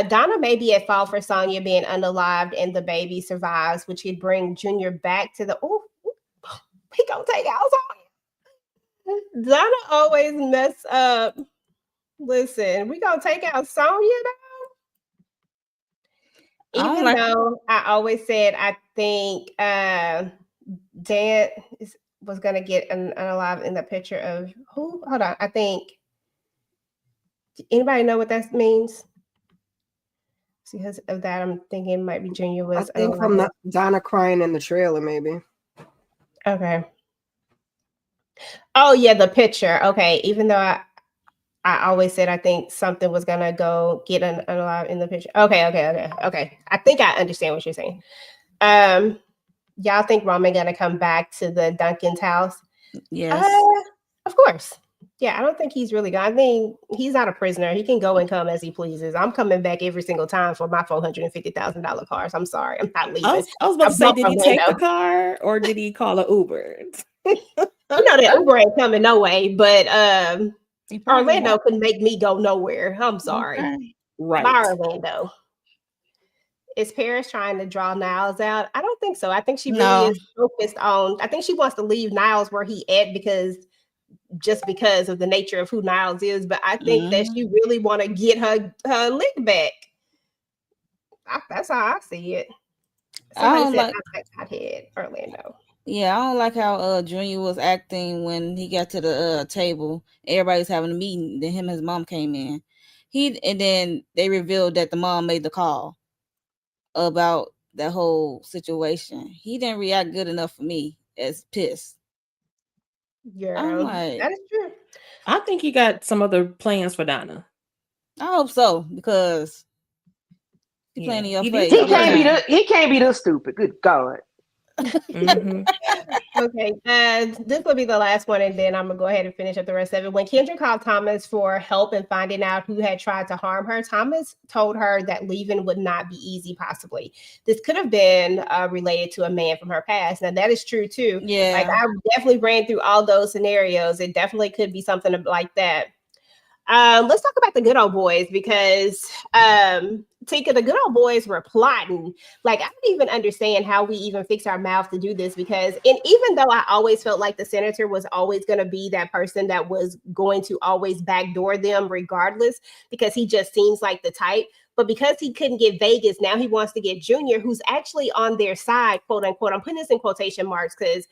S4: Donna may be at fault for Sonya being unalived and the baby survives, which could bring Junior back to the. Oh, he gonna take out Sonya. Donna always mess up. Listen, we gonna take out Sonya now. Even though I always said I think Dan was going to get unalive in the picture of who? Hold on. I think. Anybody know what that means? Because of that, I'm thinking it might be Junior was.
S9: I think from Donna crying in the trailer, maybe.
S4: Okay. Oh yeah, the picture. Okay, even though I always said I think something was gonna go get unalive in the picture. Okay. I think I understand what you're saying. Um, y'all think Roman gonna come back to the Duncan's house?
S6: Yes.
S4: Of course. Yeah, I don't think he's really gone. I think he's not a prisoner. He can go and come as he pleases. I'm coming back every single time for my $450,000 cars. I'm sorry, I'm not leaving.
S5: I was about to say,
S4: I'm
S5: did he take the car or did he call an Uber?
S4: You know that Uber ain't coming no way, but
S6: He probably
S4: Orlando
S6: won't.
S4: couldn't make me go nowhere. I'm sorry.
S6: Okay.
S5: Right.
S4: Bye, Orlando. Is Paris trying to draw Niles out? I don't think so. I think she really
S6: No.
S4: is focused on. I think she wants to leave Niles where he at because of the nature of who Niles is. But I think that she really want to get her lick back. That's how I see it. Somebody said I had Orlando.
S6: Yeah, I don't like how Junior was acting when he got to the table. Everybody's having a meeting. Then him and his mom came in. And then they revealed that the mom made the call about that whole situation. He didn't react good enough for me as pissed. I'm like,
S4: that is true.
S5: I think he got some other plans for Donna.
S6: I hope so, because he's playing in your face.
S10: He can't be this stupid. Good God.
S5: Mhm.
S4: Okay, this will be the last one, and then I'm gonna go ahead and finish up the rest of it. When Kendra called Thomas for help in finding out who had tried to harm her, Thomas told her that leaving would not be easy. Possibly, this could have been related to a man from her past. Now that is true too.
S6: Yeah,
S4: like I definitely ran through all those scenarios. It definitely could be something like that. Let's talk about the good old boys because Tika, the good old boys were plotting. Like, I don't even understand how we even fix our mouth to do this because, and even though I always felt like the senator was always going to be that person that was going to always backdoor them regardless, because he just seems like the type. But because he couldn't get Vegas, now he wants to get Junior, who's actually on their side, quote unquote. I'm putting this in quotation marks because,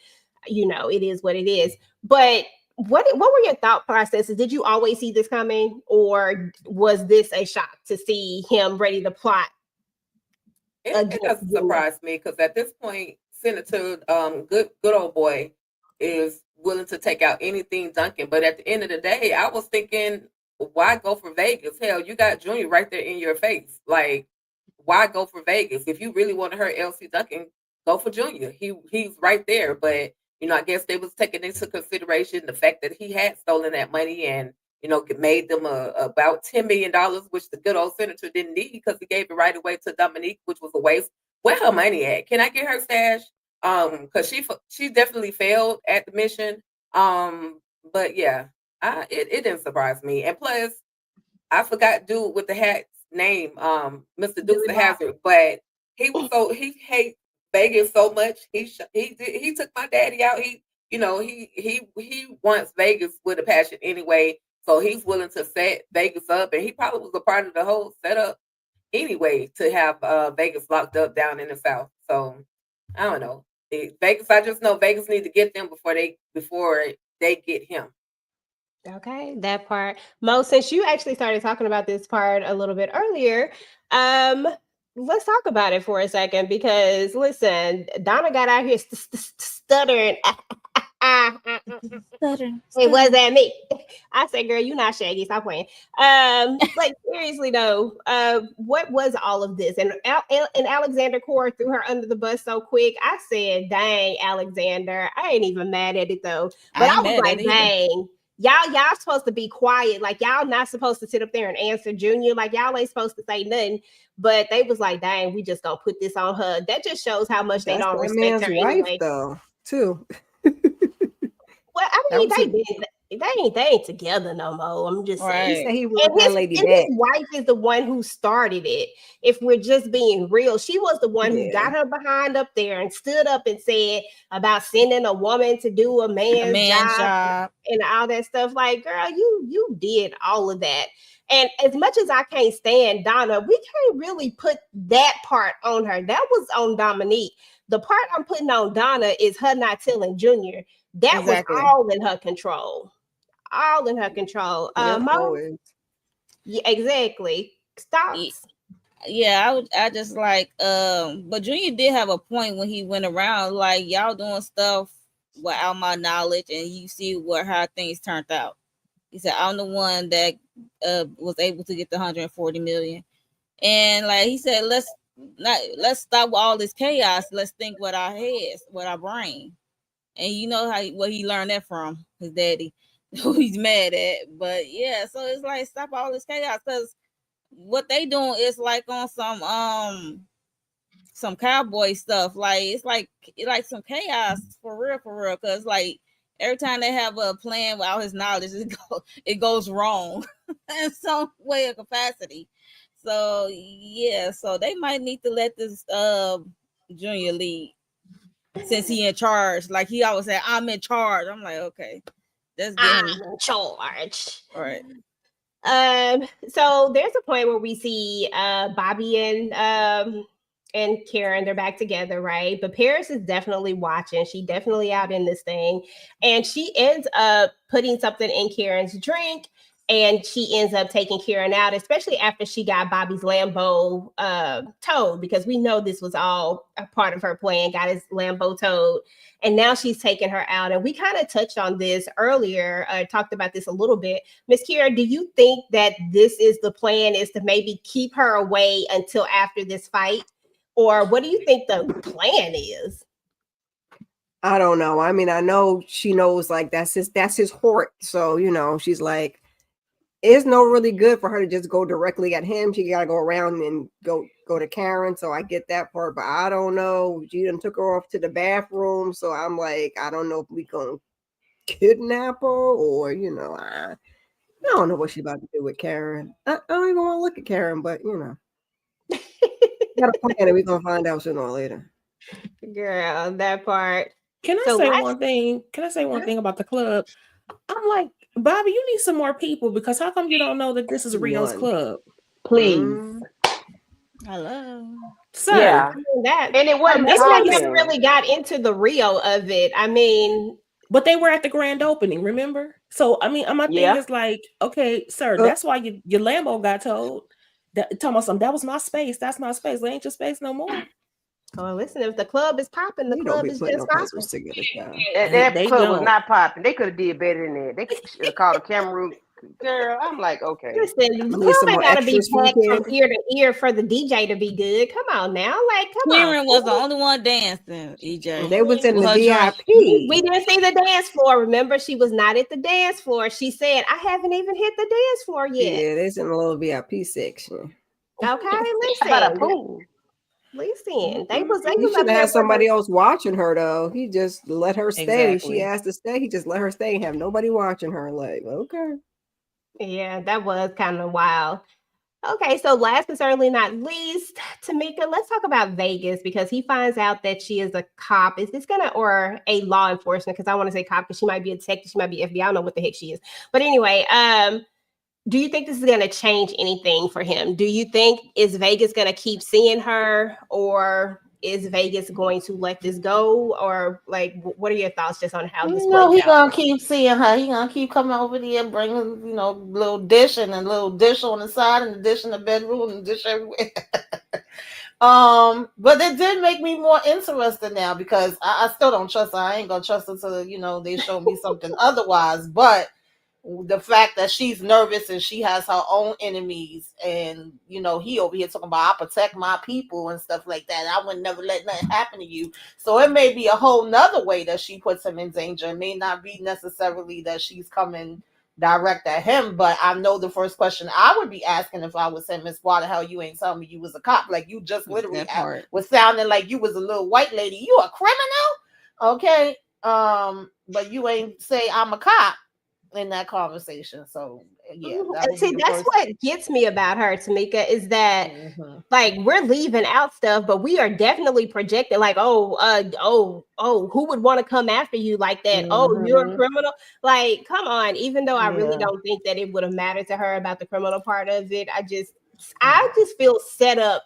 S4: you know, it is what it is. But what were your thought processes? Did you always see this coming, or was this a shock to see him ready to plot?
S8: It doesn't surprise me because at this point, Senator good old boy is willing to take out anything Duncan. But at the end of the day, I was thinking, why go for Vegas? Hell, you got Junior right there in your face. Like, why go for Vegas? If you really want to hurt L.C. Duncan, go for Junior. He's right there. But you know, I guess they was taking into consideration the fact that he had stolen that money and, you know, made them about $10 million, which the good old senator didn't need because he gave it right away to Dominique, which was a waste. Where her money at? Can I get her stash? Because she definitely failed at the mission. But yeah, it didn't surprise me. And plus, I forgot dude with the hat's name, Mr. Dukes of Hazzard, but he hates Vegas so much. He took my daddy out. He wants Vegas with a passion anyway. So he's willing to set Vegas up, and he probably was a part of the whole setup anyway to have Vegas locked up down in the South. So I don't know. Vegas, I just know Vegas need to get them before they get him.
S4: Okay, that part. Mo, since you actually started talking about this part a little bit earlier, let's talk about it for a second because listen, Donna got out here stuttering. It was that me. I said, girl, you not Shaggy. Stop playing. Like seriously though, what was all of this? And Alexander Core threw her under the bus so quick. I said, dang, Alexander. I ain't even mad at it though. But I was like, dang. Y'all supposed to be quiet. Like y'all not supposed to sit up there and answer Junior. Like y'all ain't supposed to say nothing. But they was like, dang, we just gonna put this on her. That just shows how much they don't respect her anyway.
S9: Though, too.
S4: Well, I mean, they ain't together no more. I'm just saying.
S9: He his
S4: wife is the one who started it. If we're just being real, she was the one who got her behind up there and stood up and said about sending a woman to do a man's job and all that stuff. Like, girl, you did all of that. And as much as I can't stand Donna, we can't really put that part on her. That was on Dominique. The part I'm putting on Donna is her not telling Junior. That was all in her control. All in her control. Yeah, exactly. Stops.
S6: Yeah, I just like but Junior did have a point when he went around like y'all doing stuff without my knowledge, and you see how things turned out. He said, I'm the one that was able to get the 140 million. And like he said, let's stop with all this chaos. Let's think with our heads, with our brain. And you know what he learned that from his daddy, who he's mad at. But yeah, so it's like stop all this chaos, because what they doing is like on some cowboy stuff. Like it's like some chaos for real. Because like every time they have a plan without his knowledge, it goes wrong in some way or capacity. So yeah, so they might need to let this junior lead, since he in charge. Like he always said, I'm in charge. I'm like, okay, that's
S4: I'm in charge.
S6: All right.
S4: So there's a point where we see Bobby and Karen, they're back together, right? But Paris is definitely watching. She definitely out in this thing. And she ends up putting something in Karen's drink, and she ends up taking Karen out, especially after she got Bobby's Lambo towed, because we know this was all a part of her plan, got his Lambo towed. And now she's taking her out. And we kind of touched on this earlier, talked about this a little bit. Miss Kira, do you think that this is the plan, is to maybe keep her away until after this fight? Or what do you think the plan is?
S9: I don't know. I mean, I know she knows like that's his hort. So, you know, she's like, it's no really good for her to just go directly at him. She got to go around and go to Karen. So I get that part, but I don't know. She done took her off to the bathroom. So I'm like, I don't know if we gonna kidnap her or, you know, I don't know what she about to do with Karen. I don't even want to look at Karen, but you know, got a plan and we're gonna find out sooner or later.
S4: Girl, that part.
S5: Can I say one thing? Can I say one thing about the club? I'm like, Bobby, you need some more people, because how come you don't know that this is Rio's club?
S10: Please.
S6: Hello.
S5: Sir.
S10: Yeah.
S4: That,
S10: and it wasn't.
S4: That's why I never really got into the Rio of it. I mean,
S5: but they were at the grand opening, remember? So I mean, my thing is like, okay, sir, that's why your Lambo got told. Talking about something, that was my space. That's my space. It ain't your space no more.
S4: Oh, listen, if the club is popping, the club is just popping.
S10: That club was not popping. They could have did better than that. They should have called a camera. Girl, I'm like, okay.
S4: Listen, the club ain't gotta be packed from ear to ear for the DJ to be good. Come on now, like, come on.
S6: Karen was the only one dancing. EJ,
S9: they was in the VIP.
S4: We didn't see the dance floor. Remember, she was not at the dance floor. She said, "I haven't even hit the dance floor yet."
S9: Yeah, there's in a little VIP section.
S4: Okay, listen.
S10: About a pool.
S4: Listen, they
S9: He
S4: was
S9: should have somebody else watching her though. He just let her stay.
S5: Exactly.
S9: She asked to stay. He just let her stay and have nobody watching her. Like, okay.
S4: Yeah, that was kind of wild. Okay, so last but certainly not least, Tamika, let's talk about Vegas, because he finds out that she is a cop. Is this or a law enforcement? Because I want to say cop, because she might be a detective, she might be FBI. I don't know what the heck she is. But anyway, do you think this is going to change anything for him? Do you think, is Vegas going to keep seeing her, or is Vegas going to let this go? Or like, what are your thoughts just on how this plays out?
S7: He's going to keep seeing her. He's going to keep coming over there, bringing, you know, little dish and a little dish on the side and a dish in the bedroom and a dish everywhere. But it did make me more interested now, because I still don't trust her. I ain't going to trust her till, you know, they show me something otherwise. But the fact that she's nervous and she has her own enemies, and you know, he over here talking about I protect my people and stuff like that. I would never let nothing happen to you. So it may be a whole nother way that she puts him in danger. It may not be necessarily that she's coming direct at him, but I know the first question I would be asking if I was him is, why the hell you ain't telling me you was a cop? Like, you just literally was sounding like you was a little white lady. You a criminal? Okay. But you ain't say I'm a cop in that conversation. So yeah,
S4: see, that's what gets me about her, Tamika, is that like, we're leaving out stuff, but we are definitely projecting like, who would want to come after you like that? Oh, you're a criminal. Like, come on. Even though I really don't think that it would have mattered to her about the criminal part of it, I just feel set up.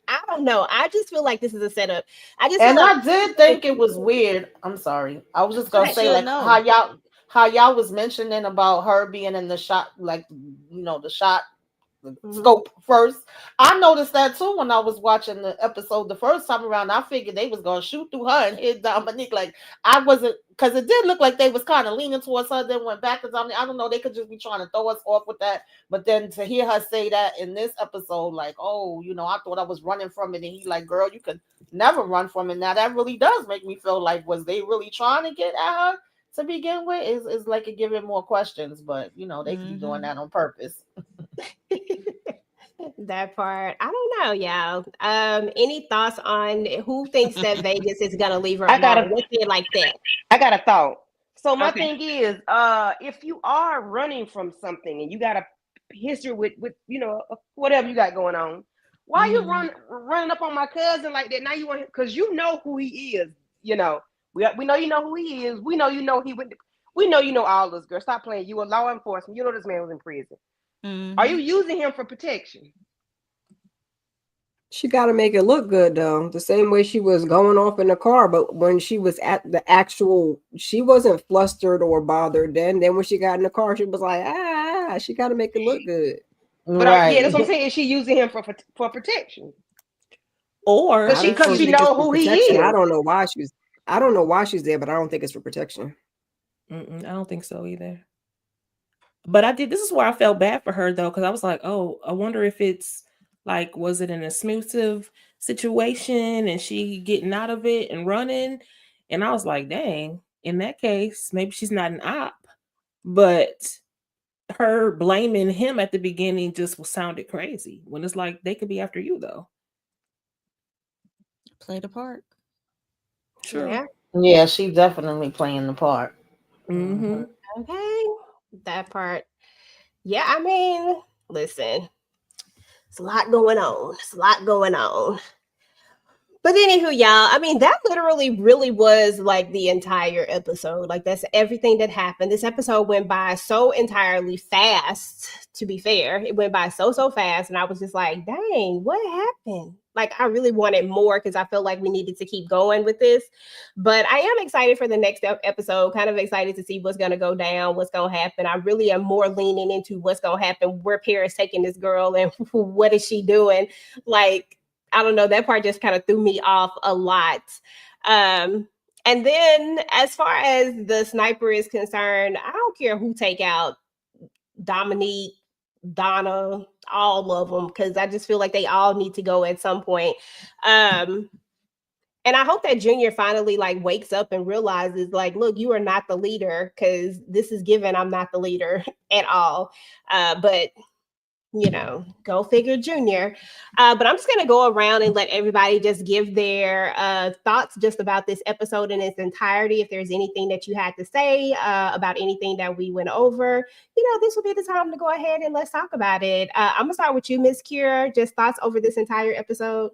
S4: I don't know. I just feel like this is a setup. I
S7: did think it was weird. I'm sorry. I was just gonna say, like, how y'all was mentioning about her being in the shot, like, you know, the shot scope first. I noticed that too when I was watching the episode the first time around. I figured they was gonna shoot through her and hit Dominique. Like I wasn't, because it did look like they was kind of leaning towards her, then went back to Dominique. I don't know. They could just be trying to throw us off with that. But then to hear her say that in this episode, like, oh, I thought I was running from it, and he like, girl, you could never run from it. Now that really does make me feel like, was they really trying to get at her to begin with? Is like it giving more questions, but they could be doing that on purpose.
S4: That part, I don't know, y'all. Any thoughts on who thinks that Vegas is gonna leave her alone? What's it like that?
S10: I got a thought. So my thing is, if you are running from something and you got a history with whatever you got going on, why you running up on my cousin like that? Now you want, because you know who he is. We know you know who he is. We know he went. We know you know all this, girl. Stop playing. You a law enforcement. You know this man was in prison. Are you using him for protection?
S9: She got to make it look good, though. The same way she was going off in the car, but when she was at the actual, she wasn't flustered or bothered. Then when she got in the car, she was like, she got to make it look good.
S10: But yeah, that's what I'm saying. Is she using him for protection?
S5: Or
S10: because she know who he is.
S9: I don't know why she's there, but I don't think it's for protection.
S5: I don't think so either. But this is where I felt bad for her though, because I was like, oh, I wonder if it's like, was it an expletive situation and she getting out of it and running? And I was like, dang, in that case, maybe she's not an op. But her blaming him at the beginning just sounded crazy, when it's like they could be after you though.
S6: Play the part.
S5: Sure.
S7: Yeah, she's definitely playing the part.
S4: Okay, that part. Yeah, I mean, listen, it's a lot going on. But anywho, y'all, I mean, that literally really was like the entire episode. Like, that's everything that happened. This episode went by so entirely fast, to be fair. It went by so fast. And I was just like, dang, what happened? Like, I really wanted more because I felt like we needed to keep going with this. But I am excited for the next episode, kind of excited to see what's going to go down, what's going to happen. I really am more leaning into what's going to happen, where Paris taking this girl and what is she doing? Like, I don't know, that part just kind of threw me off a lot. And then as far as the sniper is concerned, I don't care who take out Dominique, Donna, all of them, because I just feel like they all need to go at some point. And I hope that Junior finally like wakes up and realizes like, look, you are not the leader, because this is given I'm not the leader at all. But go figure, Junior. But I'm just going to go around and let everybody just give their thoughts just about this episode in its entirety. If there's anything that you had to say about anything that we went over, this will be the time to go ahead and let's talk about it. I'm going to start with you, Miss Kiera. Just thoughts over this entire episode.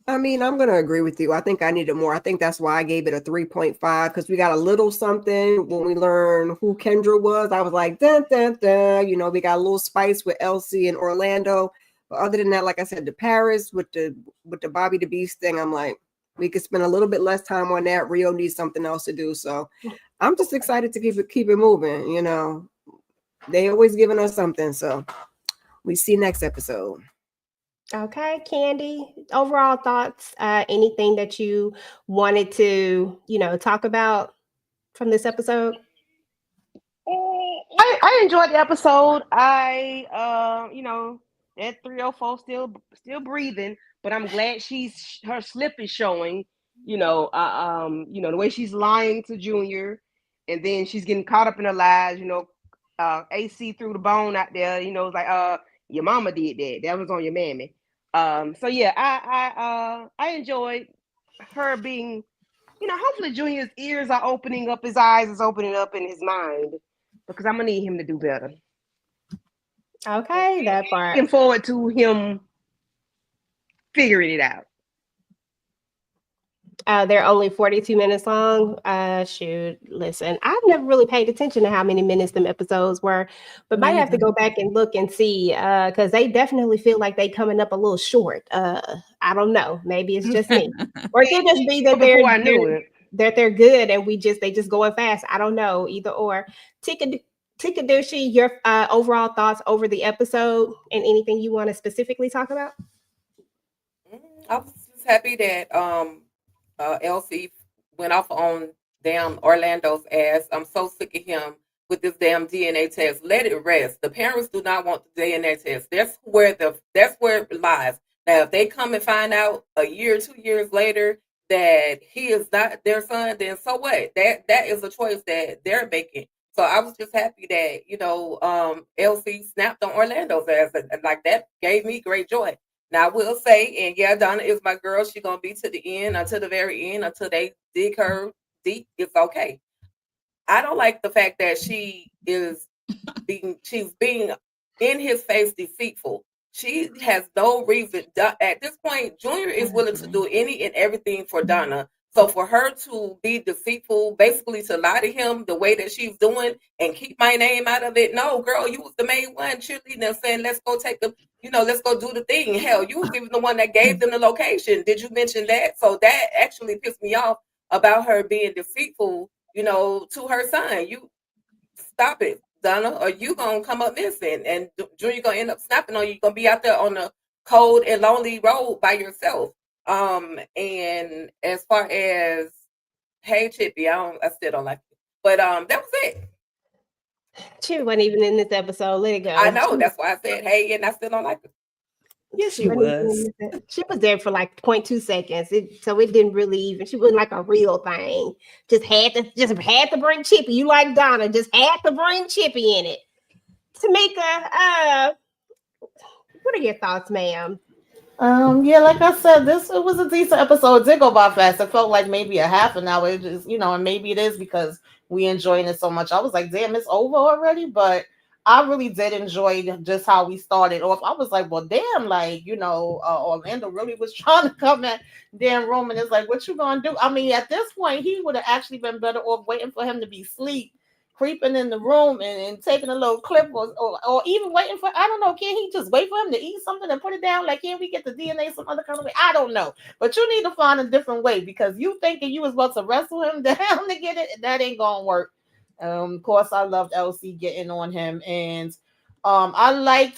S9: I mean, I'm going to agree with you. I think I needed more. I think that's why I gave it a 3.5, because we got a little something when we learned who Kendra was. I was like, dun, dun, dun. We got a little spice with Elsie and Orlando. But other than that, like I said, the Paris with the Bobby the Beast thing, I'm like, we could spend a little bit less time on that. Rio needs something else to do. So I'm just excited to keep it moving. They always giving us something. So we see next episode.
S4: Okay, Candy, overall thoughts, anything that you wanted to, talk about from this episode?
S10: I enjoyed the episode. That 304 still breathing, but I'm glad her slip is showing, the way she's lying to Junior, and then she's getting caught up in her lies, AC through the bone out there, it's like, your mama did that. That was on your mammy. So yeah, I enjoyed her being, hopefully Junior's ears are opening up, his eyes is opening up in his mind, because I'm gonna need him to do better.
S4: Okay, that part.
S10: Looking forward to him figuring it out.
S4: They're only 42 minutes long. Shoot, listen, I've never really paid attention to how many minutes them episodes were, but might have to go back and look and see, because they definitely feel like they coming up a little short. I don't know. Maybe it's just me, or it could just be that they're good and they just going fast. I don't know, either or. Tika, Tika Dushi, your overall thoughts over the episode and anything you want to specifically talk about?
S8: I was just happy that Elsie went off on damn Orlando's ass. I'm so sick of him with this damn DNA test. Let it rest. The parents do not want the DNA test. That's where it lies. Now, if they come and find out a year, 2 years later that he is not their son, then so what? That is a choice that they're making. So I was just happy that, Elsie snapped on Orlando's ass. And like, that gave me great joy. Now I will say, and yeah, Donna is my girl. She's gonna be to the end, until the very end, until they dig her deep. It's okay. I don't like the fact that she's being in his face deceitful. She has no reason. At this point, Junior is willing to do any and everything for Donna. So for her to be deceitful, basically to lie to him the way that she's doing and keep my name out of it. No, girl, you was the main one cheerleading and saying, let's go take the, let's go do the thing. Hell, you was even the one that gave them the location. Did you mention that? So that actually pissed me off about her being deceitful, to her son. You stop it, Donna, or you gonna come up missing, and Junior gonna end up snapping on you. You're gonna be out there on the cold and lonely road by yourself. And as far as hey Chippy, I still don't like it. But that was it.
S4: Chippy wasn't even in this episode. Let it go.
S8: I know, that's why I said hey, and I still don't like it.
S5: Yes, she was.
S4: She was there for like 0.2 seconds. So it didn't really even, she wasn't like a real thing. Just had to bring Chippy. You like Donna, just had to bring Chippy in it. Tamika, what are your thoughts, ma'am?
S7: Yeah, like I said, it was a decent episode. It did go by fast. It felt like maybe a half an hour. It just, and maybe it is because we enjoying it so much. I was like, damn, it's over already. But I really did enjoy just how we started off. I was like, well, damn, like, Orlando really was trying to come at damn Roman. It's like, what you gonna do? I mean, at this point, he would have actually been better off waiting for him to be asleep, creeping in the room and taking a little clip or even waiting for, I don't know, can he just wait for him to eat something and put it down? Like, can we get the DNA some other kind of way? I don't know. But you need to find a different way, because you thinking you was about to wrestle him down to get it, that ain't gonna work. Of course, I loved Elsie getting on him, and I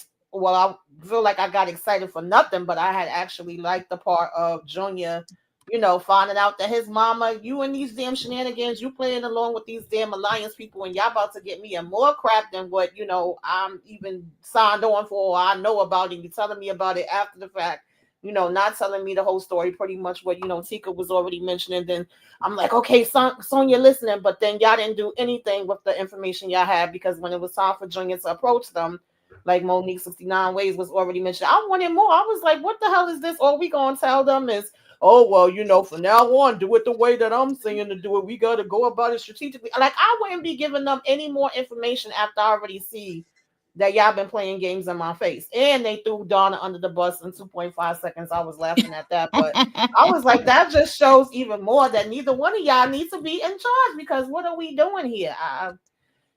S7: feel like I got excited for nothing, but I had actually liked the part of Junior, finding out that his mama, you and these damn shenanigans, you playing along with these damn alliance people, and y'all about to get me in more crap than what, I'm even signed on for, or I know about it. You telling me about it after the fact, not telling me the whole story, pretty much what, Tika was already mentioning. Then I'm like, okay, Sonya listening, but then y'all didn't do anything with the information y'all had, because when it was time for Junior to approach them, like Monique 69 Ways was already mentioned, I wanted more. I was like, what the hell is this? All we gonna tell them is, oh, well, from now on, do it the way that I'm saying to do it. We got to go about it strategically. Like, I wouldn't be giving them any more information after I already see that y'all been playing games in my face. And they threw Donna under the bus in 2.5 seconds. I was laughing at that. But I was like, that just shows even more that neither one of y'all needs to be in charge, because what are we doing here?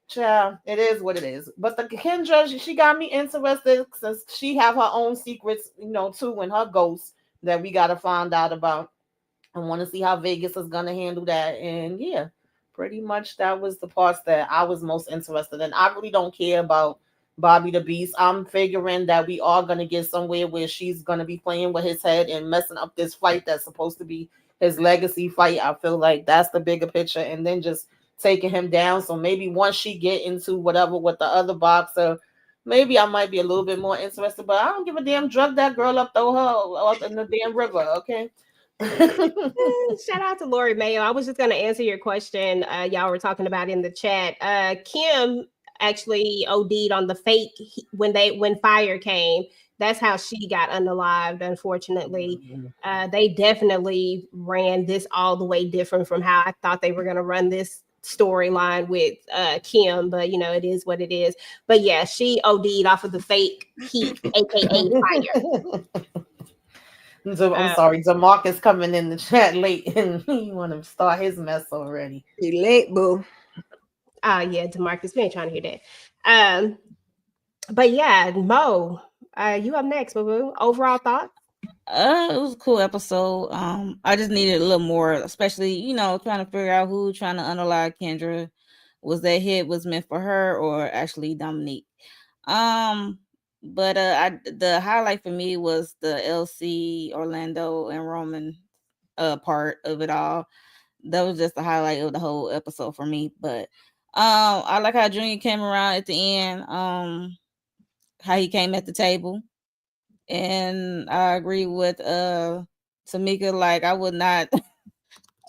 S7: Child, it is what it is. But the Kendra, she got me interested, since she have her own secrets, too, and her ghosts that we got to find out about. I want to see how Vegas is going to handle that. And yeah, pretty much that was the parts that I was most interested in. I really don't care about Bobby the Beast. I'm figuring that we are going to get somewhere where she's going to be playing with his head and messing up this fight that's supposed to be his legacy fight. I feel like that's the bigger picture, and then just taking him down. So maybe once she get into whatever with the other boxer, maybe I might be a little bit more interested, but I don't give a damn. Drug that girl up, throw her up in the damn river, okay?
S4: Shout out to Lori Mayo. I was just going to answer your question. Y'all were talking about in the chat. Kim actually OD'd on the fake when fire came. That's how she got unalived, unfortunately. They definitely ran this all the way different from how I thought they were going to run this storyline with Kim, but it is what it is. But yeah, she OD'd off of the fake heat, aka fire.
S7: So, I'm sorry, DeMarcus coming in the chat late, and he want to start his mess already.
S9: He late, boo.
S4: Yeah, DeMarcus, we ain't trying to hear that. But yeah, Mo, you up next, boo. Overall thoughts?
S6: It was a cool episode. I just needed a little more, especially, trying to figure out who trying to unalive Kendra. was that hit was meant for her or actually Dominique. But the highlight for me was the LC, Orlando, and Roman part of it all. That was just the highlight of the whole episode for me. But I like how Junior came around at the end. How he came at the table. And I agree with Tamika, like I would not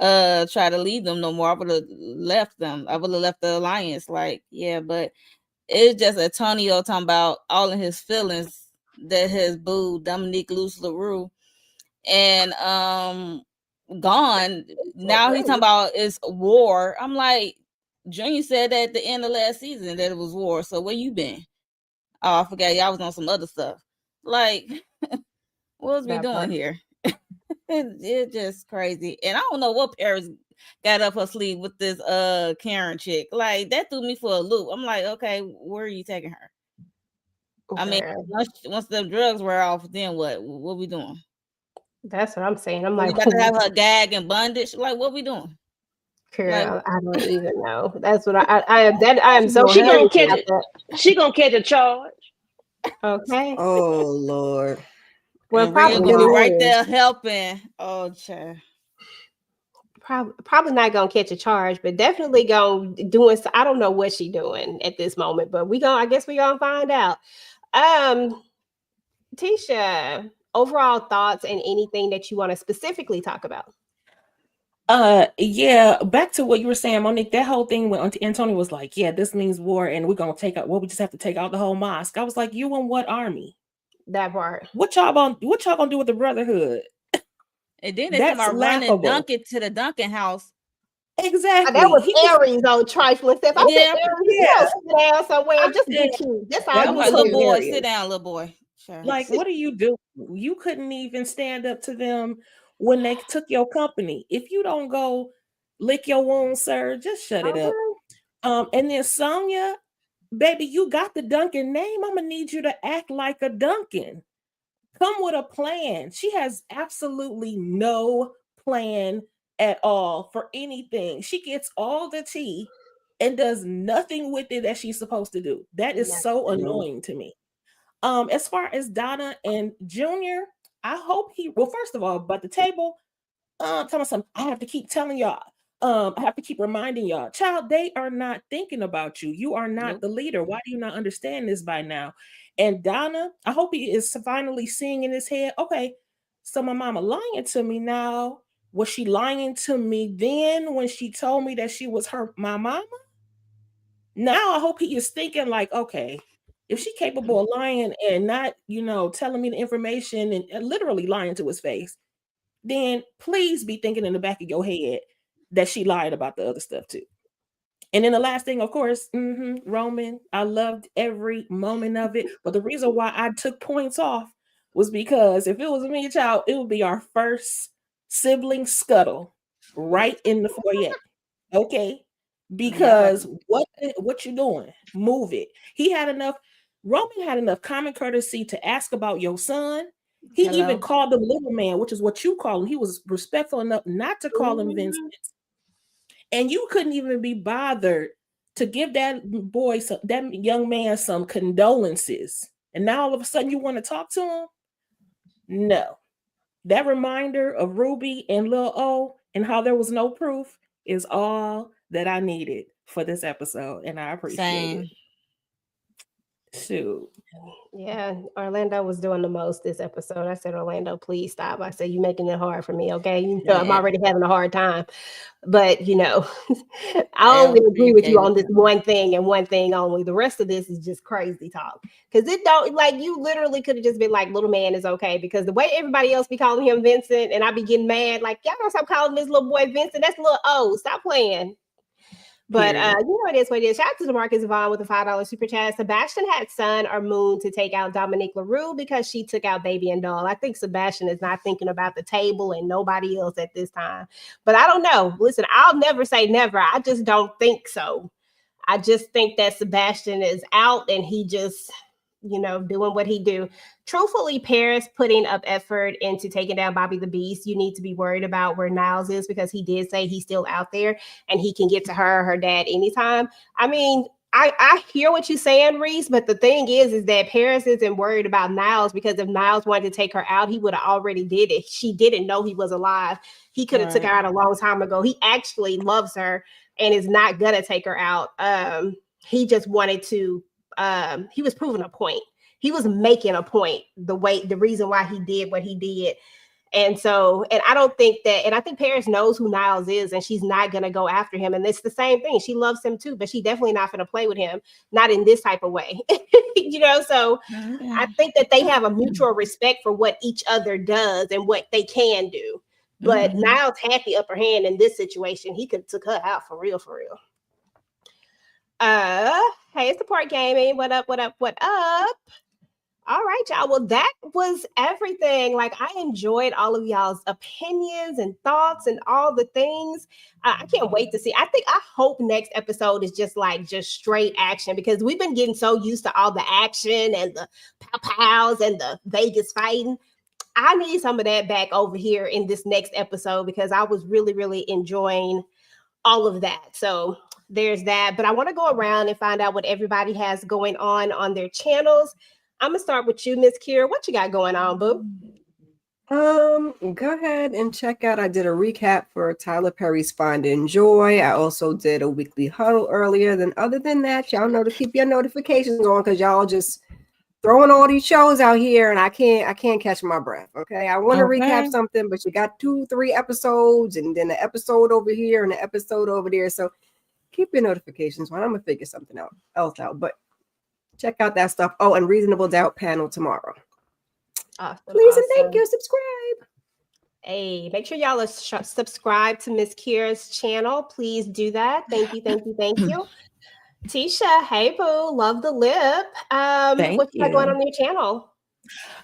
S6: try to lead them no more. I would have left them. I would have left the alliance. Like, yeah, but it's just Antonio talking about all of his feelings that has booed Dominique Luz LaRue and gone. Now he's talking about it's war. I'm like, Junior said that at the end of last season that it was war. So where you been? Oh, I forgot y'all was on some other stuff. Like, what was we doing here? It's just crazy. And I don't know what Paris got up her sleeve with this Karen chick. Like, that threw me for a loop. I'm like, okay, where are you taking her? I mean, once the drugs wear off, then what we doing?
S4: That's what I'm saying. I'm like,
S6: we got to have her gag and bondage. Like, what we doing?
S4: Girl, like, I don't even know. That's what I am so
S10: she gonna catch it. She gonna catch a charge.
S4: Okay.
S9: Oh Lord.
S4: Well, probably
S6: be right there helping. Oh, child.
S4: Probably not gonna catch a charge, but definitely gonna doing. I don't know what she doing at this moment, but I guess we gonna find out. Tisha, overall thoughts and anything that you want to specifically talk about?
S5: Yeah, back to what you were saying, Monique, that whole thing when Antonio was like, yeah, this means war and we're gonna take out we just have to take out the whole mosque. I was like, you and what army?
S4: That part.
S5: What y'all gonna do with the Brotherhood?
S6: And then they come out running Duncan to the Duncan house.
S5: Exactly.
S4: That was Aries on trifling stuff. I said, Aries, sit down somewhere. Just be cute. That's all.
S6: I'm like, little boy, sit down, little boy. Sure.
S5: Like, what are you doing? You couldn't even stand up to them when they took your company. If you don't go lick your wounds, sir, just shut it up. And then Sonya, baby, you got the Duncan name. I'm gonna need you to act like a Duncan. Come with a plan. She has absolutely no plan at all for anything. She gets all the tea and does nothing with it that she's supposed to do. That is so annoying to me. As far as Donna and Junior, I hope first of all, but the table, tell me something. I have to keep telling y'all. I have to keep reminding y'all, child, they are not thinking about you. You are not the leader. Why do you not understand this by now? And Donna, I hope he is finally seeing in his head, okay, so my mama lying to me now. Was she lying to me then when she told me that she was my mama? Now I hope he is thinking like, okay, if she's capable of lying and not, telling me the information and literally lying to his face, then please be thinking in the back of your head that she lied about the other stuff too. And then the last thing, of course, Roman, I loved every moment of it. But the reason why I took points off was because if it was me, child, it would be our first sibling scuttle right in the foyer. Okay. Because what you doing? Move it. Roman had enough common courtesy to ask about your son. He even called him little man, which is what you call him. He was respectful enough not to call him Vincent. And you couldn't even be bothered to give that young man some condolences. And now all of a sudden you want to talk to him? No. That reminder of Ruby and Lil O and how there was no proof is all that I needed for this episode. And I appreciate it. Shoot.
S4: Yeah, Orlando was doing the most this episode. I said, Orlando, please stop. I said, you're making it hard for me, okay? I'm already having a hard time. But, I only agree with you on this one thing and one thing only. The rest of this is just crazy talk. Because it don't, like, you literally could have just been like, little man is okay. Because the way everybody else be calling him Vincent, and I be getting mad, like, y'all don't stop calling this little boy Vincent. That's little O. Stop playing. But it is what it is. Shout out to DeMarcus Vaughn with a $5 super chat. Sebastian had Sun or Moon to take out Dominique LaRue because she took out Baby and Doll. I think Sebastian is not thinking about the table and nobody else at this time. But I don't know. Listen, I'll never say never. I just don't think so. I just think that Sebastian is out and he just doing what he do. Truthfully, Paris putting up effort into taking down Bobby the Beast. You need to be worried about where Niles is, because he did say he's still out there and he can get to her or her dad anytime. I mean, I hear what you're saying, Reese, but the thing is that Paris isn't worried about Niles, because if Niles wanted to take her out, he would have already did it. She didn't know he was alive. He could have took her out a long time ago. He actually loves her and is not gonna take her out. He just wanted to. He was proving a point. He was making a point. The reason why he did what he did. And I don't think that, and I think Paris knows who Niles is, and she's not going to go after him. And it's the same thing. She loves him too, but she definitely not going to play with him, not in this type of way. So I think that they have a mutual respect for what each other does and what they can do. But Niles had the upper hand in this situation. He could have took her out for real, for real. Hey, it's Support Gaming. What up? All right, y'all. Well, that was everything. Like, I enjoyed all of y'all's opinions and thoughts and all the things. I can't wait to see. I hope next episode is just straight action, because we've been getting so used to all the action and the pow-pows and the Vegas fighting. I need some of that back over here in this next episode, because I was really, really enjoying all of that. So there's that. But I want to go around and find out what everybody has going on their channels. I'm gonna start with you, Miss Kira. What you got going on, boo?
S9: Go ahead and check out. I did a recap for Tyler Perry's Find and Joy. I also did a weekly huddle earlier. Then, other than that, y'all know to keep your notifications on, because y'all just throwing all these shows out here, and I can't catch my breath. Okay, I want to recap something, but you got 2-3 episodes, and then an episode over here and an episode over there. So keep your notifications on. I'm gonna figure something else out, but. Check out that stuff. Oh, and Reasonable Doubt panel tomorrow.
S4: Awesome.
S9: Please and thank you. Subscribe.
S4: Hey, make sure y'all are subscribe to Miss Kira's channel. Please do that. Thank you. Tisha, hey boo, love the lip. What's going on your channel?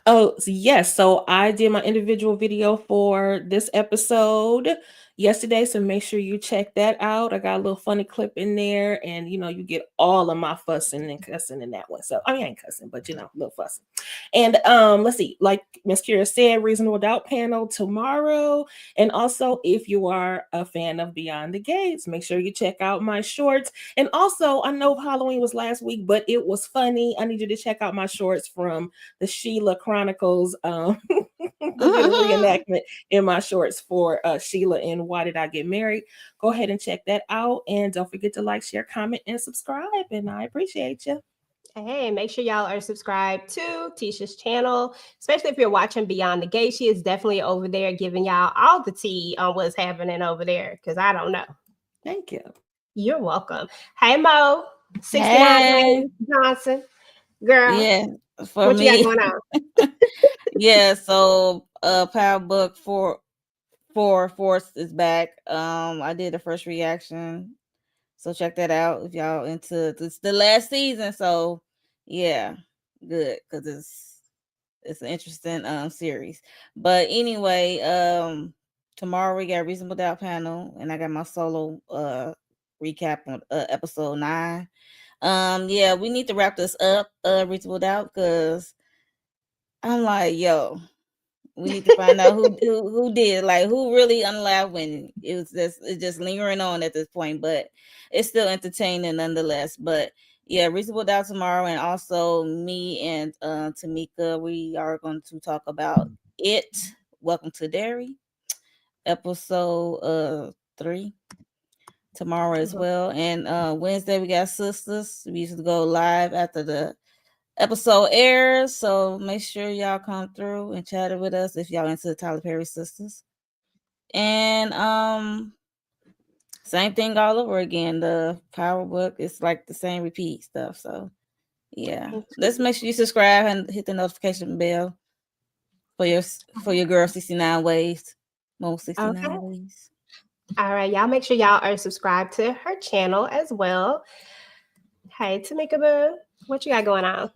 S5: Oh, yes. So I did my individual video for this episode yesterday, so make sure you check that out. I got a little funny clip in there, and you get all of my fussing and cussing in that one. So I ain't cussing, but a little fussing. And let's see, like Miss Kira said, Reasonable Doubt panel tomorrow. And also, if you are a fan of Beyond the Gates, make sure you check out my shorts. And also, I know Halloween was last week, but it was funny. I need you to check out my shorts from the Sheila Chronicles. Reenactment in my shorts for Sheila and Why Did I Get Married. Go ahead and check that out, and don't forget to like, share, comment, and subscribe, and I appreciate you.
S4: Hey, make sure y'all are subscribed to Tisha's channel, especially if you're watching Beyond the Gate. She is definitely over there giving y'all all the tea on what's happening over there, because I don't know.
S5: Thank you.
S4: You're welcome. Hey, Mo, 69 Johnson. Girl.
S6: Yeah,
S4: what you got going on?
S6: Yeah, so Power Book 4 Force is back. I did the first reaction, so check that out if y'all into this the last season. So yeah, good, because it's an interesting series. But anyway, tomorrow we got Reasonable Doubt panel, and I got my solo recap on episode 9. Yeah, we need to wrap this up, Reasonable Doubt, because I'm like, yo, we need to find out who did, like, who really unalive when it's just lingering on at this point, but it's still entertaining nonetheless. But yeah, Reasonable Doubt tomorrow, and also me and Tamika, we are going to talk about It, Welcome to Derry, episode 3 tomorrow as well. And Wednesday we got Sisters. We used to go live after the episode airs, so make sure y'all come through and chat it with us if y'all into the Tyler Perry Sisters. And same thing all over again. The Power Book is like the same repeat stuff. So yeah, let's make sure you subscribe and hit the notification bell for your girl 69 Ways. Most 69 Ways.
S4: All right, y'all make sure y'all are subscribed to her channel as well. Hey, Tamika Boo, what you got going on?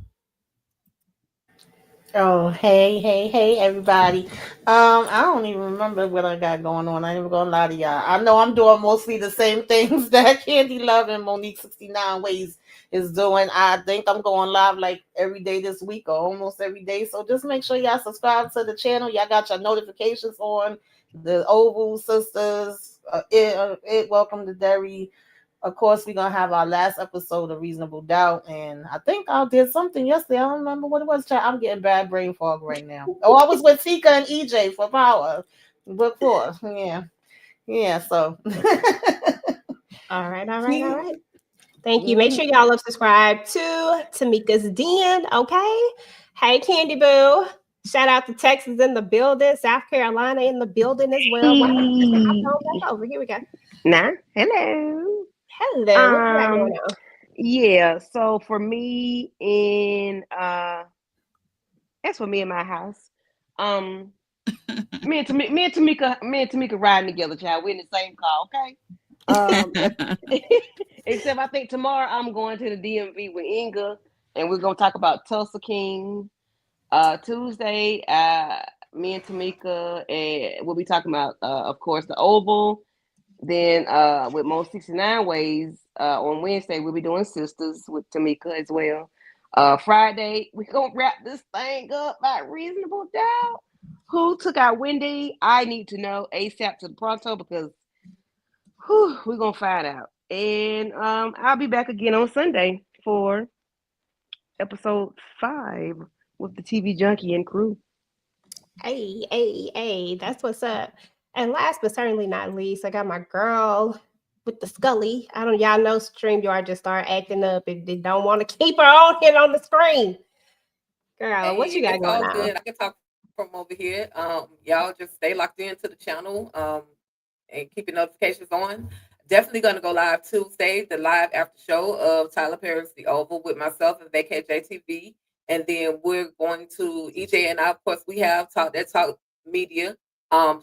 S7: Oh, hey, everybody. I don't even remember what I got going on. I ain't even gonna lie to y'all. I know I'm doing mostly the same things that Candy Love and Monique 69 Ways is doing. I think I'm going live like every day this week or almost every day. So just make sure y'all subscribe to the channel. Y'all got your notifications on. The Oval Sisters, Welcome to Derry. Of course, we're gonna have our last episode of Reasonable Doubt, and I think I did something yesterday. I don't remember what it was. I'm getting bad brain fog right now. Oh, I was with Tika and EJ for Power. Book 4. Yeah. So,
S4: All right. Thank you. Make sure y'all love subscribe to Tamika's Den. Okay. Hey, Candy Boo. Shout out to Texas in the building, South Carolina in the building as well. Over. Here we go.
S10: Nah, hello.
S4: Hello. What you got going on?
S10: Yeah, so for me that's for me in my house. Me and Tamika riding together, child. We're in the same car, okay? Except I think tomorrow I'm going to the DMV with Inga, and we're gonna talk about Tulsa King. Tuesday, me and Tamika, and we'll be talking about, of course, the Oval. Then with Mo 69 Ways on Wednesday, we'll be doing Sisters with Tamika as well. Friday, we're going to wrap this thing up by Reasonable Doubt. Who took out Wendy? I need to know ASAP to pronto because we're going to find out. And I'll be back again on Sunday for episode 5 with the TV Junkie and crew.
S4: Hey, that's what's up. And last but certainly not least, I got my girl with the Scully. Y'all know StreamYard just started acting up and they don't want to keep her on here on the screen. Girl, what you got going on?
S8: Good. I can talk from over here. Y'all just stay locked into the channel and keep your notifications on. Definitely going to go live Tuesday, the live after show of Tyler Perry's The Oval with myself and Vacate JTV. And then we're going to EJ and I, of course, we have Talk Media.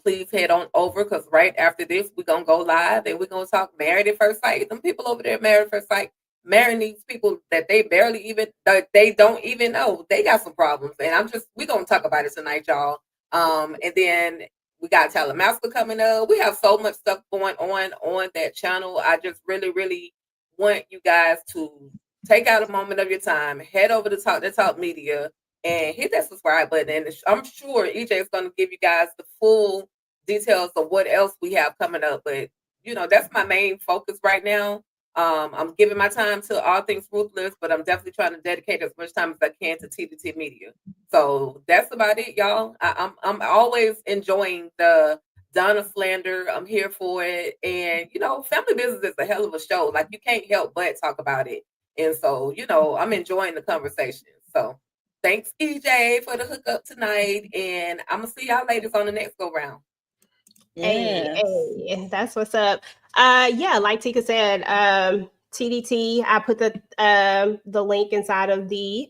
S8: Please head on over because right after this, we're going to go live and we're going to talk Married at First Sight. Them people over there, Married at First Sight, marrying these people that they they don't even know. They got some problems. And we're going to talk about it tonight, y'all. And then we got Talamasca coming up. We have so much stuff going on that channel. I just really, really want you guys to take out a moment of your time, head over to Talk Media and hit that subscribe button. And I'm sure EJ is going to give you guys the full details of what else we have coming up. But, that's my main focus right now. I'm giving my time to All Things Ruthless, but I'm definitely trying to dedicate as much time as I can to TDT Media. So that's about it, y'all. I'm always enjoying the Donna slander. I'm here for it. And, Family Business is a hell of a show. Like, you can't help but talk about it. And so, I'm enjoying the conversation. So thanks, EJ, for the hookup tonight. And I'm going to see y'all ladies on the next go round.
S4: Hey, that's what's up. Like Tika said, TDT, I put the link inside of the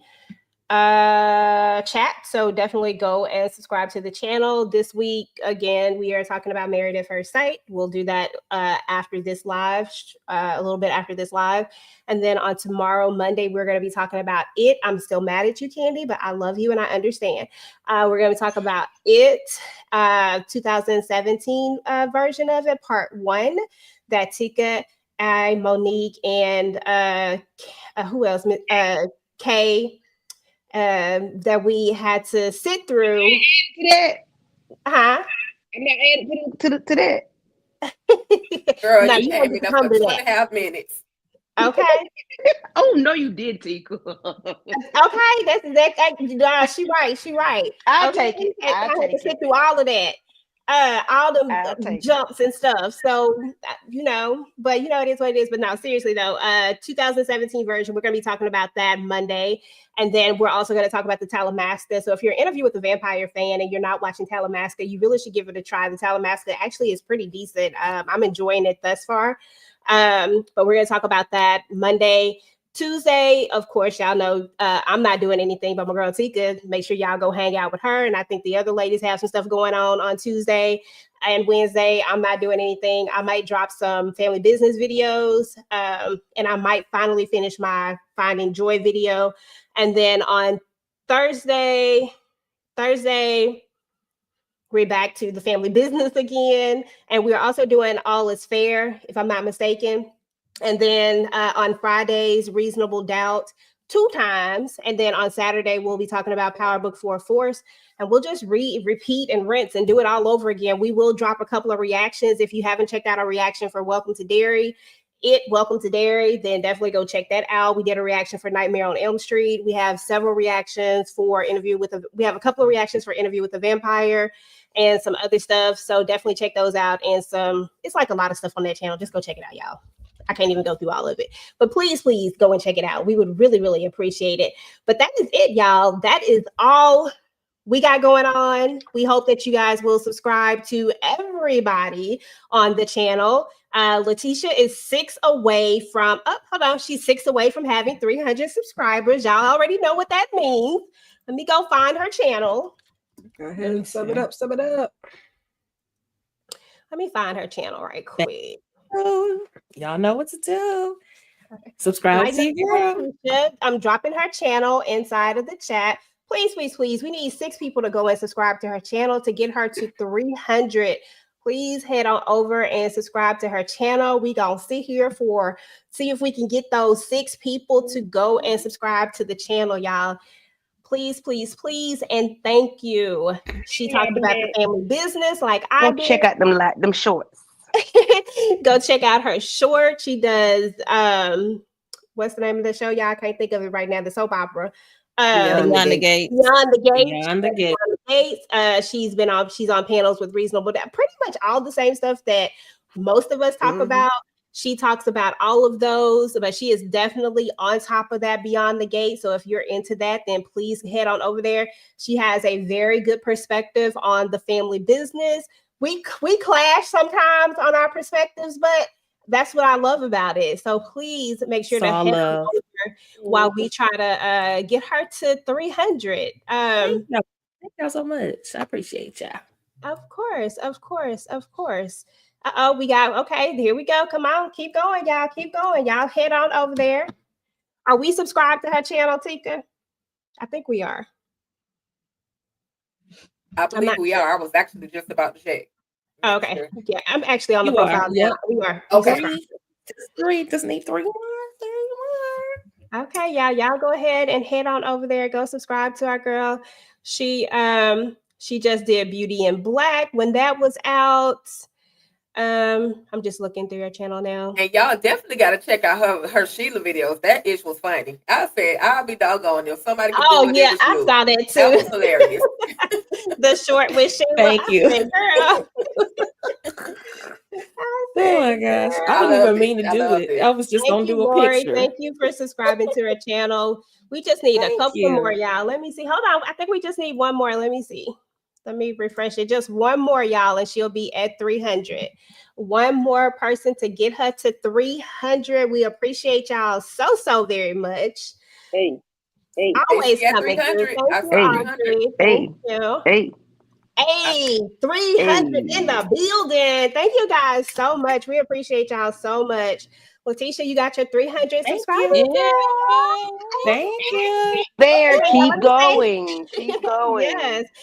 S4: chat, so definitely go and subscribe to the channel. This week again we are talking about Married at First Sight. We'll do that after this live, a little bit after this live, and then on tomorrow, Monday, we're going to be talking about It. I'm still mad at you, Candy, but I love you and I understand. We're going to talk about It 2017 version of it, part 1, that Tika, Monique, and who else, Kay, that we had to sit through.
S10: I'm not adding to that.
S8: Girl,
S4: no,
S8: you had me there for 2.5 minutes.
S4: Okay.
S10: Oh no, you did, Tika.
S4: Okay, that's she right.
S10: I'll take it.
S4: I had to sit through all of that. All the jumps and stuff. So, but it is what it is. But no, seriously though, 2017 version, we're going to be talking about that Monday. And then we're also going to talk about the Talamasca. So if you're in Interview with a Vampire fan and you're not watching Talamasca, you really should give it a try. The Talamasca actually is pretty decent. I'm enjoying it thus far. But we're going to talk about that Monday. Tuesday, of course, y'all know I'm not doing anything, but my girl Tika, make sure y'all go hang out with her. And I think the other ladies have some stuff going on Tuesday and Wednesday. I'm not doing anything. I might drop some family business videos, and I might finally finish my Finding Joy video. And then on Thursday, Thursday, we're back to the family business again. And we're also doing All Is Fair, if I'm not mistaken. And then on Fridays, Reasonable Doubt 2 times. And then on Saturday, we'll be talking about Power Book 4 Force. And we'll just repeat and rinse and do it all over again. We will drop a couple of reactions. If you haven't checked out our reaction for Welcome to Derry, then definitely go check that out. We did a reaction for Nightmare on Elm Street. We have several reactions for we have a couple of reactions for Interview with the Vampire and some other stuff. So definitely check those out. And it's like a lot of stuff on that channel. Just go check it out, y'all. I can't even go through all of it, but please go and check it out. We would really, really appreciate it. But that is it, y'all. That is all we got going on. We hope that you guys will subscribe to everybody on the channel. Letitia is 6 away from, she's 6 away from having 300 subscribers. Y'all already know what that means. Let me go find her channel.
S9: Go ahead and sum it up. Let
S4: me find her channel right quick.
S5: Y'all know what to do. Subscribe to your girl.
S4: I'm dropping her channel inside of the chat. Please, please, please. We need 6 people to go and subscribe to her channel to get her to 300. Please head on over and subscribe to her channel. We gonna see if we can get those 6 people to go and subscribe to the channel, y'all. Please, please, please, and thank you. She talked about the family business like I did.
S10: Check out them shorts.
S4: Go check out her short. She does what's the name of the show? Y'all, I can't think of it right now. The soap opera.
S6: Beyond the Gates.
S4: Beyond the Gates. She's on panels with Reasonable Doubt. Pretty much all the same stuff that most of us talk about. She talks about all of those, but she is definitely on top of that Beyond the Gate. So if you're into that, then please head on over there. She has a very good perspective on the family business. We clash sometimes on our perspectives, but that's what I love about it. So please make sure to head on over while we try to get her to 300.
S5: Thank y'all so much. I appreciate y'all.
S4: Of course. We got, okay, here we go. Come on, keep going, y'all. Keep going. Y'all head on over there. Are we subscribed to her channel, Tika? I think we are.
S8: I believe we are. I was actually just about to check.
S4: Oh, okay. Sure. Yeah, I'm actually on the profile.
S5: Yeah,
S4: we are.
S8: Okay.
S5: Just need 3 more.
S4: Okay, y'all go ahead and head on over there. Go subscribe to our girl. She just did Beauty in Black when that was out. I'm just looking through her channel now.
S8: And y'all definitely got to check out her Sheila videos. That ish was funny. I said, I'll be doggone if somebody can do it.
S4: Yeah, I saw that too.
S8: That was hilarious.
S4: The short with Sheila.
S5: Thank you.
S4: Said, girl.
S5: Oh my gosh. I didn't even mean to do it. I was just going to do a picture.
S4: Thank you for subscribing to her channel. We just need a couple more, y'all. Let me see. Hold on. I think we just need one more. Let me see. Let me refresh it. Just one more, y'all, and she'll be at 300. One more person to get her to 300. We appreciate y'all so very much.
S10: Hey.
S4: Always coming through. Thank you. Hey, 300 in the building. Thank you guys so much. We appreciate y'all so much. Letitia, you got your 300 subscribers.
S5: Thank you.
S10: There, keep going. Keep going.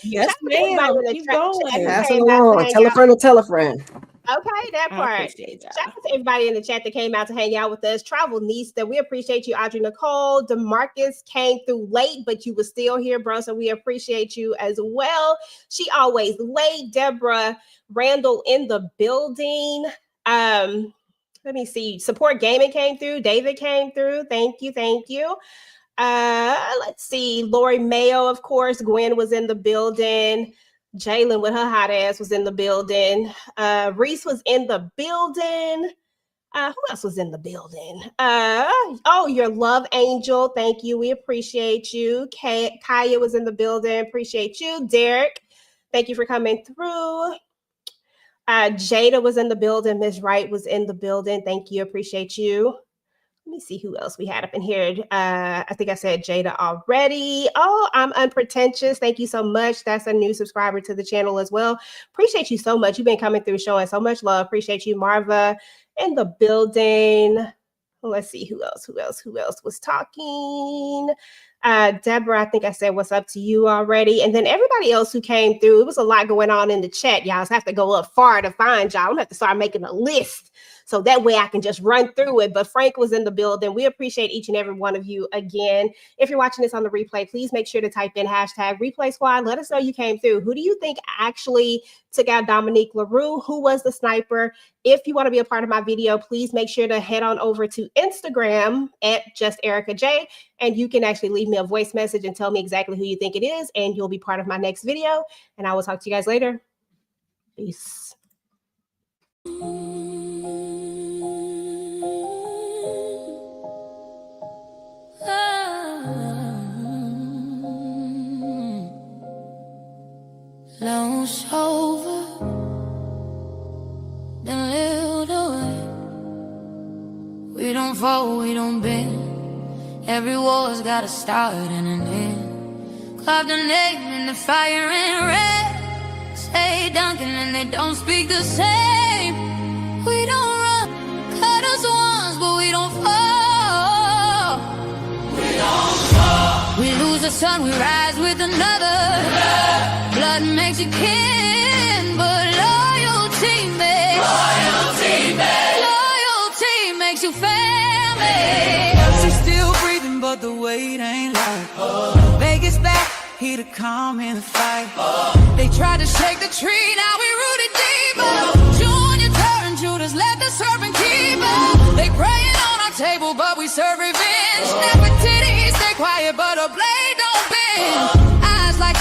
S4: Yes, ma'am. Keep going.
S9: Pass it along. Tell a friend to tell a friend.
S4: Okay, that part. Shout out to everybody in the chat that came out to hang out with us. Travel Nista, we appreciate you. Audrey Nicole, DeMarcus came through late, but you were still here, bro. So we appreciate you as well. She always late. Deborah Randall in the building. Let me see. Support Gaming came through. David came through. Thank you. Let's see. Lori Mayo, of course. Gwen was in the building. Jalen with her hot ass was in the building. Reese was in the building. Who else was in the building? Your love angel. Thank you. We appreciate you. Kaya was in the building. Appreciate you. Derek, thank you for coming through. Jada was in the building. Ms. Wright was in the building. Thank you. Appreciate you. Let me see who else we had up in here. I think I said Jada already. Oh, I'm unpretentious. Thank you so much. That's a new subscriber to the channel as well. Appreciate you so much. You've been coming through showing so much love. Appreciate you, Marva, in the building. Let's see who else was talking. Deborah, I think I said what's up to you already. And then everybody else who came through, it was a lot going on in the chat. Y'all have to go up far to find y'all. I'm gonna have to start making a list so that way I can just run through it. But Frank was in the building. We appreciate each and every one of you again. If you're watching this on the replay, please make sure to type in hashtag replay squad. Let us know you came through. Who do you think actually took out Dominique LaRue? Who was the sniper? If you want to be a part of my video, please make sure to head on over to Instagram at JustEricaJ, and you can actually leave me a voice message and tell me exactly who you think it is, and you'll be part of my next video. And I will talk to you guys later. Peace.
S2: Long over, then lived away. We don't fall, we don't bend. Every war's got a start and an end. Carved a name in the fire in red. Say Duncan and they don't speak the same. We don't run, cut us once, but we don't fall. We don't fall. We lose the sun, we rise with another. Blood makes you kin, but loyalty makes you family.
S3: She's still breathing, but the weight ain't light. Vegas back, here to calm in the fight.
S2: They tried to shake the tree, now we rooted deeper. Junior turned Judas, let the serpent keep her. They praying on our table, but we serve revenge. Never titties, stay quiet, but a blade don't bend. Eyes like